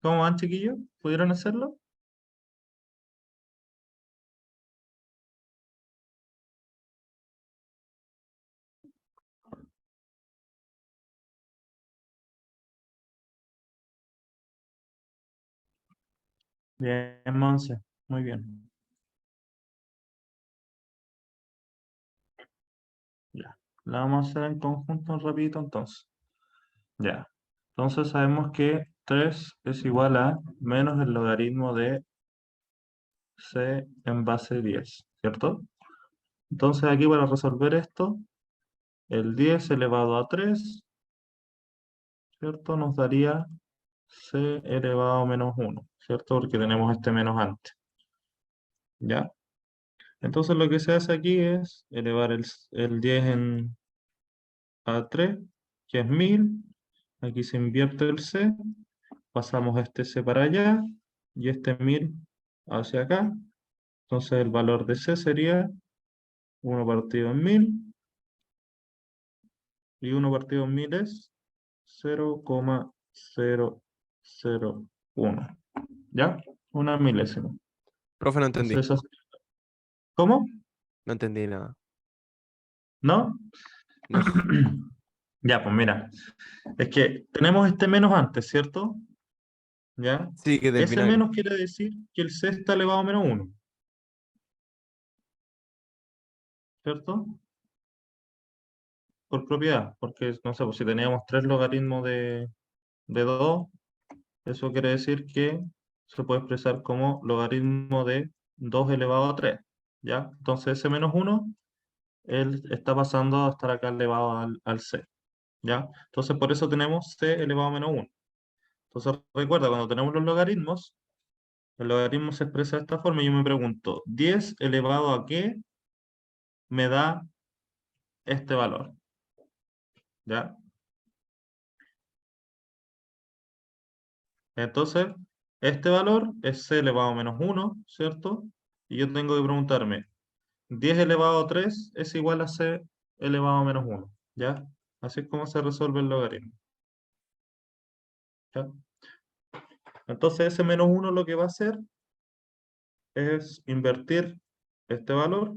[SPEAKER 1] ¿Cómo van, chiquillos? ¿Pudieron hacerlo? Bien, Monse. Muy bien. Ya. La vamos a hacer en conjunto rapidito entonces. Ya. Entonces sabemos que 3 es igual a menos el logaritmo de c en base 10, ¿cierto? Entonces aquí para resolver esto, el 10 elevado a 3, ¿cierto? Nos daría c elevado a menos 1, ¿cierto? Porque tenemos este menos antes, ¿ya? Entonces lo que se hace aquí es elevar el 10 a 3, que es 1000. Aquí se invierte el c, pasamos este c para allá y este 1000 hacia acá. Entonces el valor de c sería 1 partido en 1000, y 1 partido en 1000 es 0,001, ¿ya? Una milésima.
[SPEAKER 2] Profe, no entendí.
[SPEAKER 1] Entonces, ¿cómo?
[SPEAKER 2] No entendí nada.
[SPEAKER 1] ¿No?
[SPEAKER 2] No.
[SPEAKER 1] Ya, pues mira, es que tenemos este menos antes, ¿cierto? ¿Ya?
[SPEAKER 2] Sí, que del
[SPEAKER 1] Ese
[SPEAKER 2] vinagre.
[SPEAKER 1] menos quiere decir que el c está elevado a menos 1, ¿cierto? Por propiedad, porque, no sé, pues si teníamos 3 logaritmos de 2, eso quiere decir que se puede expresar como logaritmo de 2 elevado a 3, ¿ya? Entonces ese menos 1, él está pasando a estar acá elevado al c, ¿ya? Entonces por eso tenemos c elevado a menos 1. Entonces recuerda, cuando tenemos los logaritmos, el logaritmo se expresa de esta forma y yo me pregunto, ¿10 elevado a qué me da este valor? ¿Ya? Entonces, este valor es c elevado a menos 1, ¿cierto? Y yo tengo que preguntarme, 10 elevado a 3 es igual a c elevado a menos 1, ¿ya? Así es como se resuelve el logaritmo, ¿ya? Entonces, ese menos 1 lo que va a hacer es invertir este valor,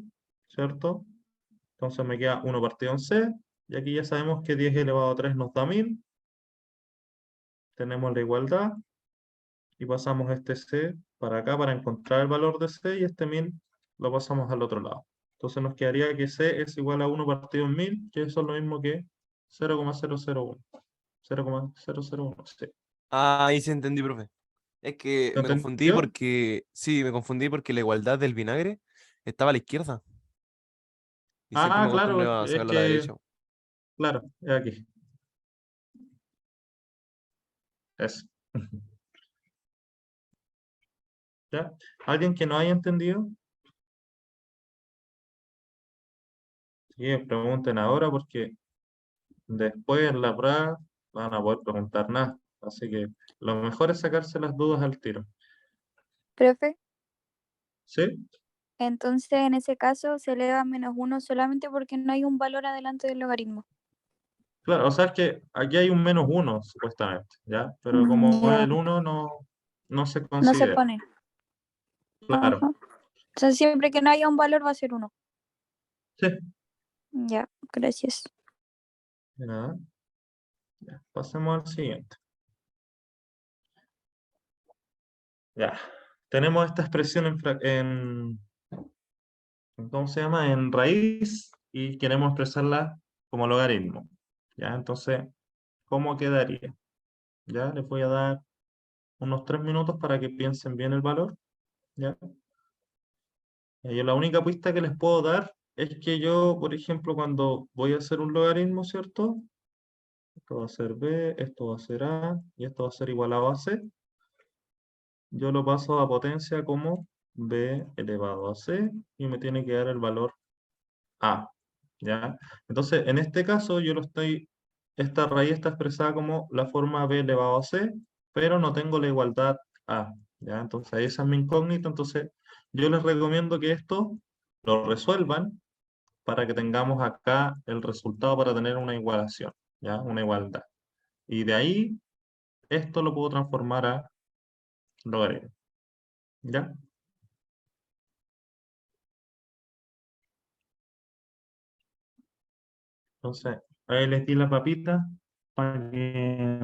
[SPEAKER 1] ¿cierto? Entonces me queda 1 partido en c, y aquí ya sabemos que 10 elevado a 3 nos da 1000. Tenemos la igualdad, y pasamos este c para acá para encontrar el valor de c, y este 1000 lo pasamos al otro lado. Entonces nos quedaría que c es igual a 1 partido en 1000, que eso es lo mismo que 0,001. 0,001, sí.
[SPEAKER 2] Ah, ahí sí entendí, profe. Es que
[SPEAKER 1] ¿Lo
[SPEAKER 2] me confundí
[SPEAKER 1] entendió?
[SPEAKER 2] porque, sí, me confundí porque la igualdad del vinagre estaba a la izquierda y siempre
[SPEAKER 1] Ah,
[SPEAKER 2] me
[SPEAKER 1] claro,
[SPEAKER 2] acostumbré a
[SPEAKER 1] es
[SPEAKER 2] sacarlo a la
[SPEAKER 1] que,
[SPEAKER 2] derecha.
[SPEAKER 1] claro, es aquí. Eso. ¿Ya? ¿Alguien que no haya entendido? Sí, pregunten ahora porque después en la prueba van a poder preguntar nada. Así que lo mejor es sacarse las dudas al tiro.
[SPEAKER 4] Profe,
[SPEAKER 1] ¿Sí?
[SPEAKER 4] entonces en ese caso se eleva a menos 1 solamente porque no hay un valor adelante del logaritmo.
[SPEAKER 1] Claro, o sea, es que aquí hay un menos 1, supuestamente, ¿ya? Pero como
[SPEAKER 4] Ya,
[SPEAKER 1] el 1 no se
[SPEAKER 4] no se
[SPEAKER 1] considera.
[SPEAKER 4] pone.
[SPEAKER 1] Claro.
[SPEAKER 4] Ajá. O sea, siempre que no haya un valor va a ser 1.
[SPEAKER 1] Sí.
[SPEAKER 4] Ya, gracias.
[SPEAKER 1] De nada. Ya, pasemos al siguiente. Ya. Tenemos esta expresión ¿cómo se llama? En raíz, y queremos expresarla como logaritmo. ¿Ya? Entonces, ¿cómo quedaría? Ya, les voy a dar unos 3 minutos para que piensen bien el valor. ¿Ya? Yo la única pista que les puedo dar es que yo, por ejemplo, cuando voy a hacer un logaritmo, ¿cierto? Esto va a ser b, esto va a ser a, y esto va a ser igual a c. Yo lo paso a potencia como b elevado a c, y me tiene que dar el valor a, ¿ya? Entonces, en este caso, esta raíz está expresada como la forma b elevado a c, pero no tengo la igualdad a, ¿ya? Entonces, esa es mi incógnita. Entonces, yo les recomiendo que esto lo resuelvan para que tengamos acá el resultado para tener una igualación, ¿ya? Una igualdad. Y de ahí esto lo puedo transformar a logaritmo. ¿Ya? Entonces, ahí les di la papita para que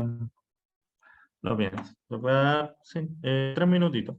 [SPEAKER 1] lo piensen. Les voy a dar sí, 3 minutitos.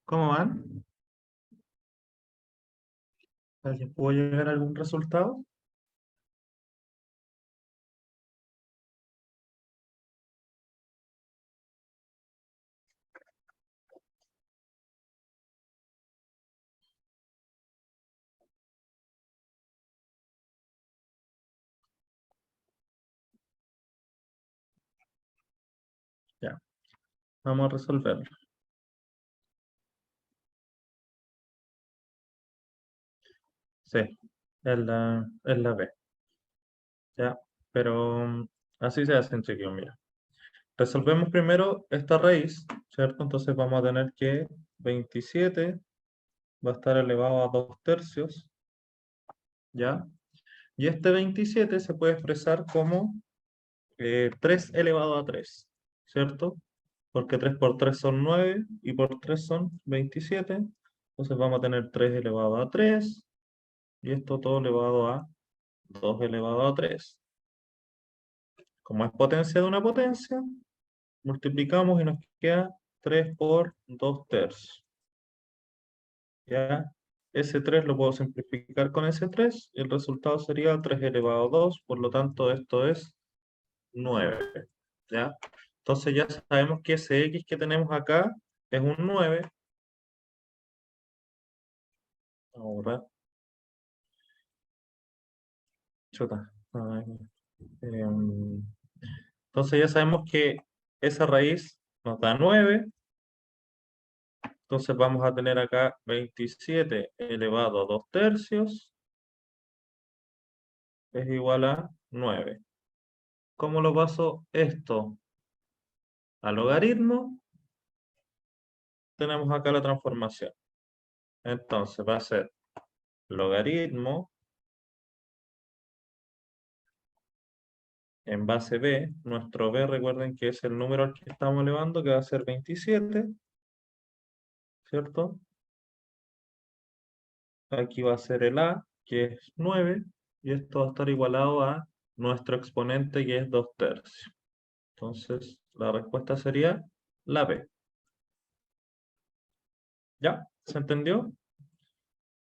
[SPEAKER 1] ¿Cómo van? ¿Alguien pudo llegar a algún resultado? Ya, vamos a resolverlo. Sí, es la B. Ya, pero así se hace, chiquillos, mira. Resolvemos primero esta raíz, ¿cierto? Entonces vamos a tener que 27 va a estar elevado a 2 tercios, ¿ya? Y este 27 se puede expresar como 3 elevado a 3, ¿cierto? Porque 3 por 3 son 9 y por 3 son 27. Entonces vamos a tener 3 elevado a 3 y esto todo elevado a 2 elevado a 3. Como es potencia de una potencia, multiplicamos y nos queda 3 por 2 tercios. ¿Ya? Ese 3 lo puedo simplificar con ese 3 y el resultado sería 3 elevado a 2, por lo tanto esto es 9. ¿Ya? Entonces ya sabemos que ese x que tenemos acá es un 9. Ahora, chuta. Entonces ya sabemos que esa raíz nos da 9. Entonces vamos a tener acá 27 elevado a 2 tercios es igual a 9. ¿Cómo lo paso esto a logaritmo? Tenemos acá la transformación. Entonces va a ser logaritmo en base b. Nuestro b, recuerden que es el número al que estamos elevando, que va a ser 27, ¿cierto? Aquí va a ser el a, que es 9, y esto va a estar igualado a nuestro exponente, que es 2 tercios. Entonces, la respuesta sería la b. ¿Ya? ¿Se entendió?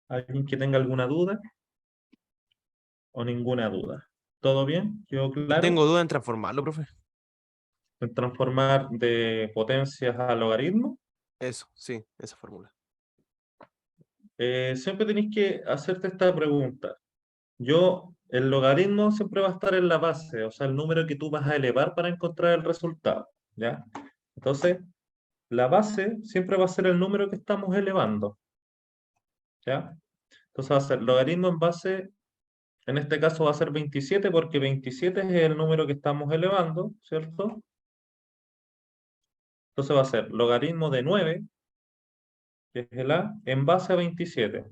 [SPEAKER 1] ¿Alguien que tenga alguna duda? ¿O ninguna duda? ¿Todo bien? ¿Quedó claro?
[SPEAKER 2] Tengo duda en transformarlo, profe.
[SPEAKER 1] En transformar de potencias a logaritmo.
[SPEAKER 2] Eso, sí, esa fórmula.
[SPEAKER 1] Siempre tenéis que hacerte esta pregunta. El logaritmo siempre va a estar en la base, o sea, el número que tú vas a elevar para encontrar el resultado, ¿ya? Entonces, la base siempre va a ser el número que estamos elevando, ¿ya? Entonces va a ser logaritmo en base, en este caso va a ser 27 porque 27 es el número que estamos elevando, ¿cierto? Entonces va a ser logaritmo de 9, que es el a, en base a 27.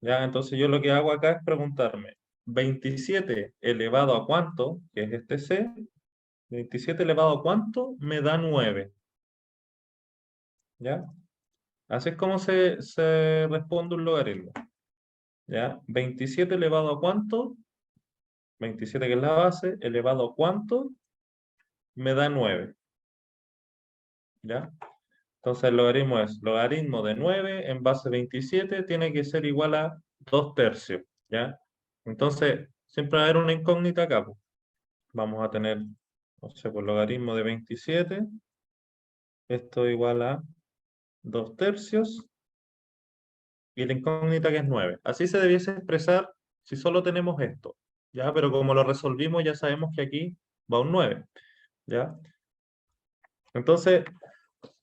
[SPEAKER 1] ¿Ya? Entonces yo lo que hago acá es preguntarme, 27 elevado a cuánto, que es este c, 27 elevado a cuánto me da 9. ¿Ya? Así es como se responde un logaritmo. ¿Ya? 27 elevado a cuánto, 27 que es la base, elevado a cuánto, me da 9. ¿Ya? Entonces el logaritmo es logaritmo de 9 en base a 27 tiene que ser igual a 2 tercios. ¿Ya? Entonces siempre va a haber una incógnita acá, pues. Vamos a tener, no sé, por logaritmo de 27, esto igual a 2 tercios, y la incógnita que es 9. Así se debiese expresar si solo tenemos esto, ¿ya? Pero como lo resolvimos, ya sabemos que aquí va un 9, ¿ya? Entonces,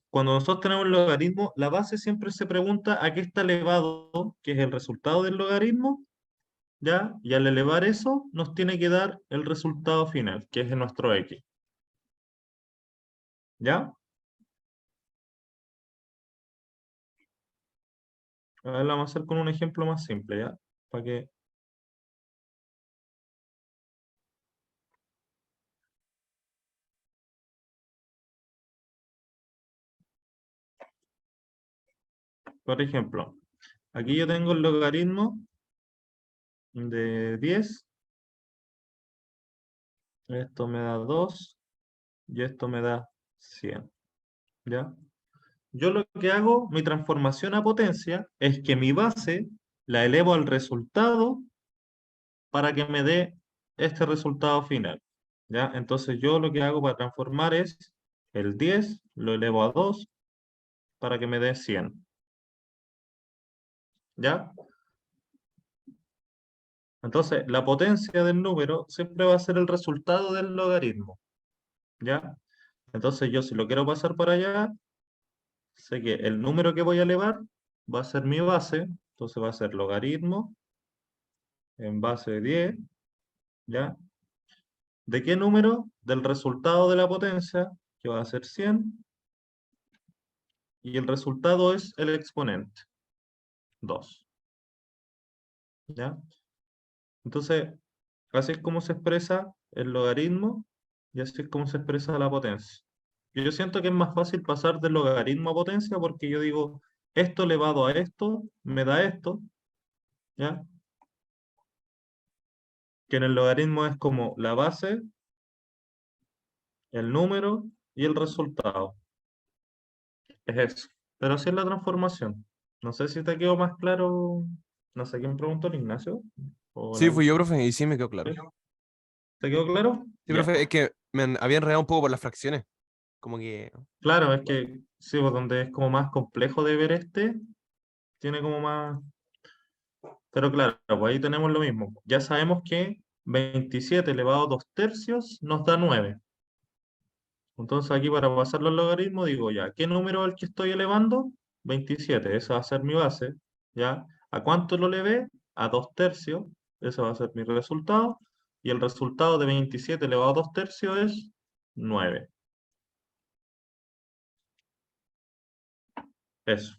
[SPEAKER 1] cuando nosotros tenemos el logaritmo, la base siempre se pregunta a qué está elevado, que es el resultado del logaritmo, ¿ya? Y al elevar eso, nos tiene que dar el resultado final, que es nuestro x. ¿Ya? A ver, lo vamos a hacer con un ejemplo más simple, ¿ya? Para que... Por ejemplo, aquí yo tengo el logaritmo de 10, esto me da 2 y esto me da 100, ¿ya? Yo lo que hago, mi transformación a potencia, es que mi base la elevo al resultado para que me dé este resultado final, ¿ya? Entonces yo lo que hago para transformar es el 10, lo elevo a 2 para que me dé 100, ¿ya? Entonces, la potencia del número siempre va a ser el resultado del logaritmo, ¿ya? Entonces, yo si lo quiero pasar para allá, sé que el número que voy a elevar va a ser mi base, entonces va a ser logaritmo en base de 10, ¿ya? ¿De qué número? Del resultado de la potencia, que va a ser 100, y el resultado es el exponente, 2, ¿ya? Entonces, Así es como se expresa el logaritmo y así es como se expresa la potencia. Yo siento que es más fácil pasar del logaritmo a potencia porque yo digo, esto elevado a esto me da esto, ¿ya? Que en el logaritmo es como la base, el número y el resultado. Es eso. Pero así es la transformación. No sé si te quedó más claro. No sé quién preguntó, el Ignacio o
[SPEAKER 2] Sí,
[SPEAKER 1] la...
[SPEAKER 2] fui yo, profe, y sí me quedó claro.
[SPEAKER 1] ¿Sí? ¿Te quedó claro?
[SPEAKER 2] Sí,
[SPEAKER 1] Ya.
[SPEAKER 2] profe, es que había enredado un poco por las fracciones. Como que.
[SPEAKER 1] Claro, es que sí, pues donde es como más complejo de ver tiene como más... Pero claro, pues ahí tenemos lo mismo. Ya sabemos que 27 elevado a 2 tercios nos da 9. Entonces aquí para pasar los logaritmos digo ya, ¿qué número es el que estoy elevando? 27, esa va a ser mi base, ¿ya? ¿A cuánto lo elevé? A 2 tercios, ese va a ser mi resultado. Y el resultado de 27 elevado a 2 tercios es 9. Eso,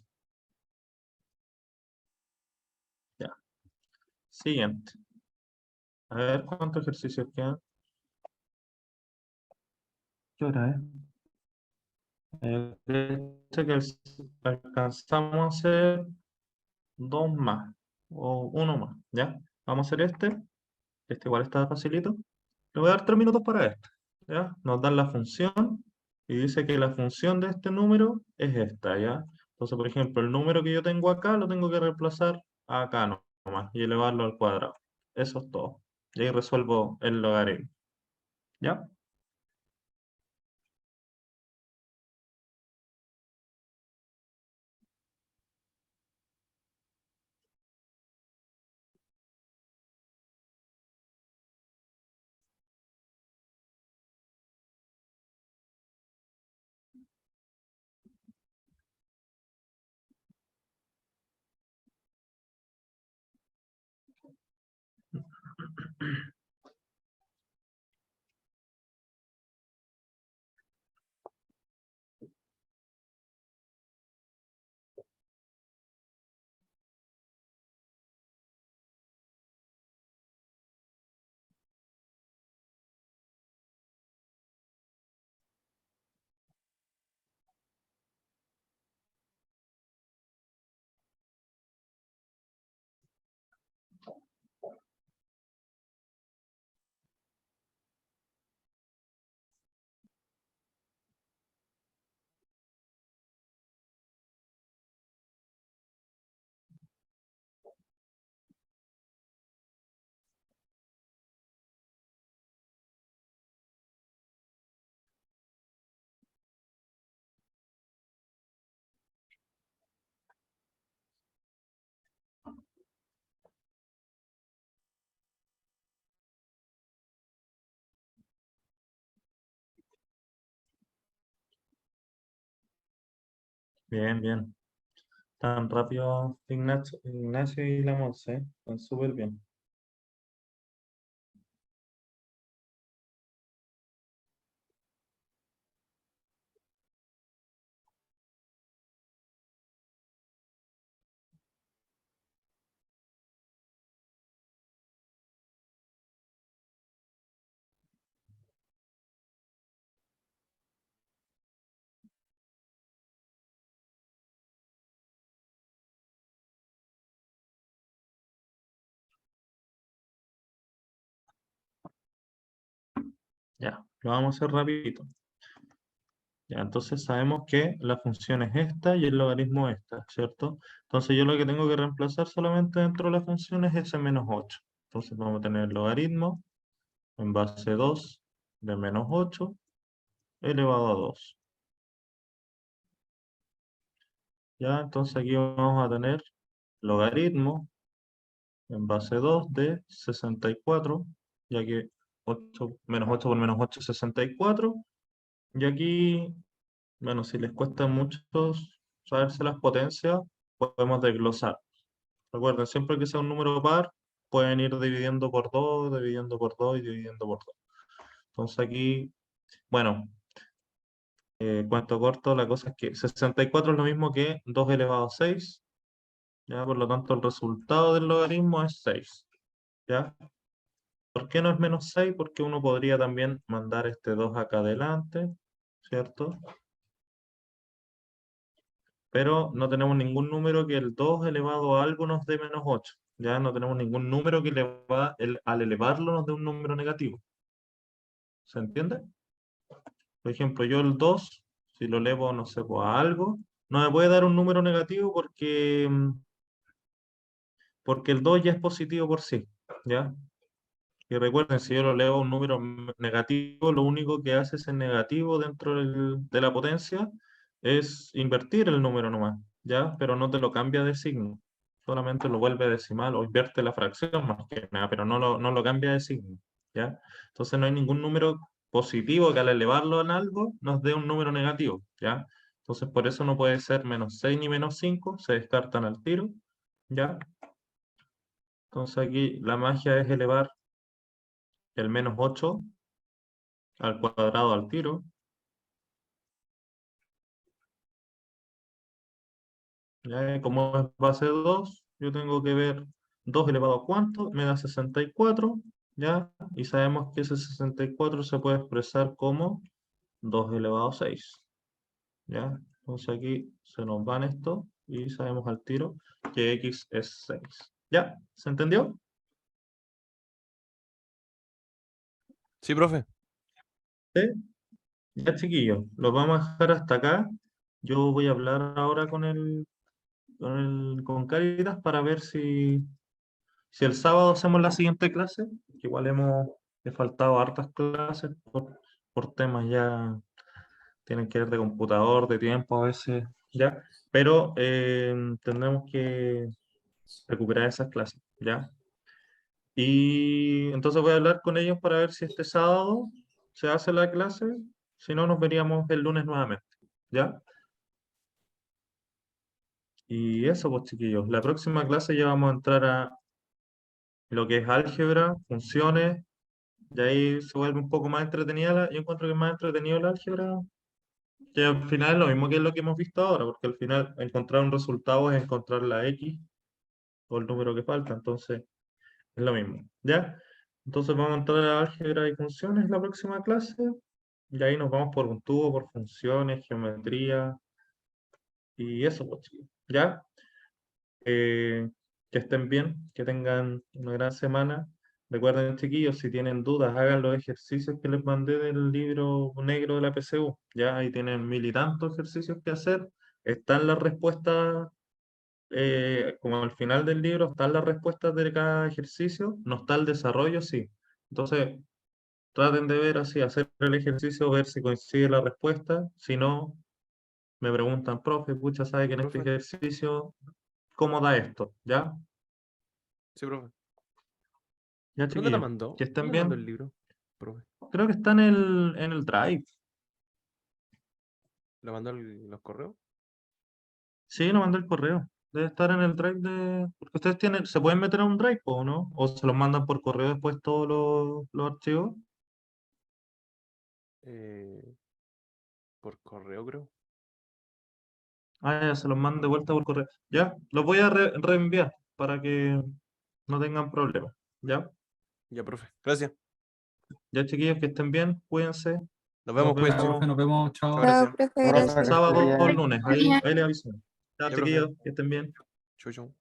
[SPEAKER 1] ya. Siguiente. A ver cuántos ejercicios quedan. ¿Qué hora es? Creo que alcanzamos a hacer dos más o uno más, ¿ya? Vamos a hacer este. Este igual está facilito. Le voy a dar 3 minutos para esto, ¿ya? Nos dan la función y dice que la función de este número es esta, ¿ya? Entonces, por ejemplo, el número que yo tengo acá lo tengo que reemplazar acá nomás y elevarlo al cuadrado. Eso es todo. Y ahí resuelvo el logaritmo, ¿ya? Bien, bien. Tan rápido Ignacio y la Monse, están súper bien. Ya, lo vamos a hacer rapidito. Ya, entonces sabemos que la función es esta y el logaritmo esta, ¿cierto? Entonces yo lo que tengo que reemplazar solamente dentro de la función es ese menos 8. Entonces vamos a tener el logaritmo en base 2 de menos 8 elevado a 2. Ya, entonces aquí vamos a tener logaritmo en base 2 de 64, ya que 8, menos 8 por menos 8 es 64. Y aquí, bueno, si les cuesta mucho saberse las potencias, podemos desglosar. Recuerden, siempre que sea un número par, pueden ir dividiendo por 2, dividiendo por 2 y dividiendo por 2. Entonces aquí, bueno, cuento corto, la cosa es que 64 es lo mismo que 2 elevado a 6, ¿ya? Por lo tanto, el resultado del logaritmo es 6, ¿ya? ¿Por qué no es menos 6? Porque uno podría también mandar este 2 acá adelante, ¿cierto? Pero no tenemos ningún número que el 2 elevado a algo nos dé menos 8. Ya no tenemos ningún número que al elevarlo nos dé un número negativo. ¿Se entiende? Por ejemplo, yo el 2, si lo elevo, no sé, pues, a algo, no me puede dar un número negativo porque el 2 ya es positivo por sí, ¿ya? Y recuerden, si yo lo elevo a un número negativo, lo único que hace ese negativo dentro de la potencia es invertir el número nomás, ¿ya? Pero no te lo cambia de signo, solamente lo vuelve decimal o invierte la fracción más que nada, pero no lo cambia de signo, ¿ya? Entonces no hay ningún número positivo que al elevarlo en algo nos dé un número negativo, ¿ya? Entonces por eso no puede ser menos 6 ni menos 5, se descartan al tiro, ¿ya? Entonces aquí la magia es elevar el menos 8 al cuadrado al tiro. ¿Ya? Como es base 2, yo tengo que ver 2 elevado a cuánto, me da 64, ¿ya? Y sabemos que ese 64 se puede expresar como 2 elevado a 6, ¿ya? Entonces aquí se nos van esto y sabemos al tiro que x es 6. ¿Ya? ¿Se entendió?
[SPEAKER 2] Sí, profe.
[SPEAKER 1] ¿Sí? Ya, chiquillos, los vamos a dejar hasta acá. Yo voy a hablar ahora con Cáritas para ver si el sábado hacemos la siguiente clase, que igual he faltado hartas clases por temas ya, tienen que ver de computador, de tiempo a veces, ya, pero tendremos que recuperar esas clases, ya. Y entonces voy a hablar con ellos para ver si este sábado se hace la clase, si no nos veríamos el lunes nuevamente, ¿ya? Y eso, pues chiquillos, la próxima clase ya vamos a entrar a lo que es álgebra, funciones. Y ahí se vuelve un poco más entretenida. Yo encuentro que es más entretenido el álgebra, que al final es lo mismo que es lo que hemos visto ahora, porque al final encontrar un resultado es encontrar la X o el número que falta, entonces es lo mismo. ¿Ya? Entonces vamos a entrar a álgebra y funciones la próxima clase, y ahí nos vamos por un tubo, por funciones, geometría, y eso, pues, chicos. ¿Ya? Que estén bien, que tengan una gran semana. Recuerden, chiquillos, si tienen dudas, hagan los ejercicios que les mandé del libro negro de la PSU. Ya ahí tienen mil y tantos ejercicios que hacer. Están las respuestas, como al final del libro, están las respuestas de cada ejercicio. No está el desarrollo, sí. Entonces, traten de ver así, hacer el ejercicio, ver si coincide la respuesta. Si no, me preguntan, profe, pucha, ¿sabe que en este
[SPEAKER 2] Profe.
[SPEAKER 1] ejercicio, cómo da esto? ¿Ya?
[SPEAKER 2] Sí, profe.
[SPEAKER 1] Ya,
[SPEAKER 2] ¿Dónde la
[SPEAKER 1] chiquillos,
[SPEAKER 2] mandó?
[SPEAKER 1] que estén
[SPEAKER 2] ¿Dónde mandó
[SPEAKER 1] bien.
[SPEAKER 2] el libro, profe?
[SPEAKER 1] Creo que está en el Drive.
[SPEAKER 2] ¿Lo mandó en los correos?
[SPEAKER 1] Sí, lo mandé el correo. Debe estar en el Drive Porque ustedes se pueden meter a un Drive, ¿o no? ¿O se los mandan por correo después todos los archivos?
[SPEAKER 2] Eh, por correo, creo.
[SPEAKER 1] Ah, ya, se los mandan de vuelta por correo. Ya, los voy a reenviar para que no tengan problemas. ¿Ya?
[SPEAKER 2] Ya, profe. Gracias.
[SPEAKER 1] Ya, chiquillos, que estén bien. Cuídense.
[SPEAKER 2] Nos
[SPEAKER 1] Nos
[SPEAKER 2] vemos,
[SPEAKER 3] Ya,
[SPEAKER 2] cuídense.
[SPEAKER 3] profe,
[SPEAKER 1] vemos
[SPEAKER 3] nos vemos,
[SPEAKER 2] Muchas
[SPEAKER 3] chao.
[SPEAKER 4] Chao,
[SPEAKER 2] gracias.
[SPEAKER 4] profe,
[SPEAKER 1] el
[SPEAKER 4] gracias.
[SPEAKER 1] sábado o el lunes. Ahí les aviso. Chao,
[SPEAKER 2] Ya, profe.
[SPEAKER 1] chiquillos, que estén bien.
[SPEAKER 2] Chau, chau.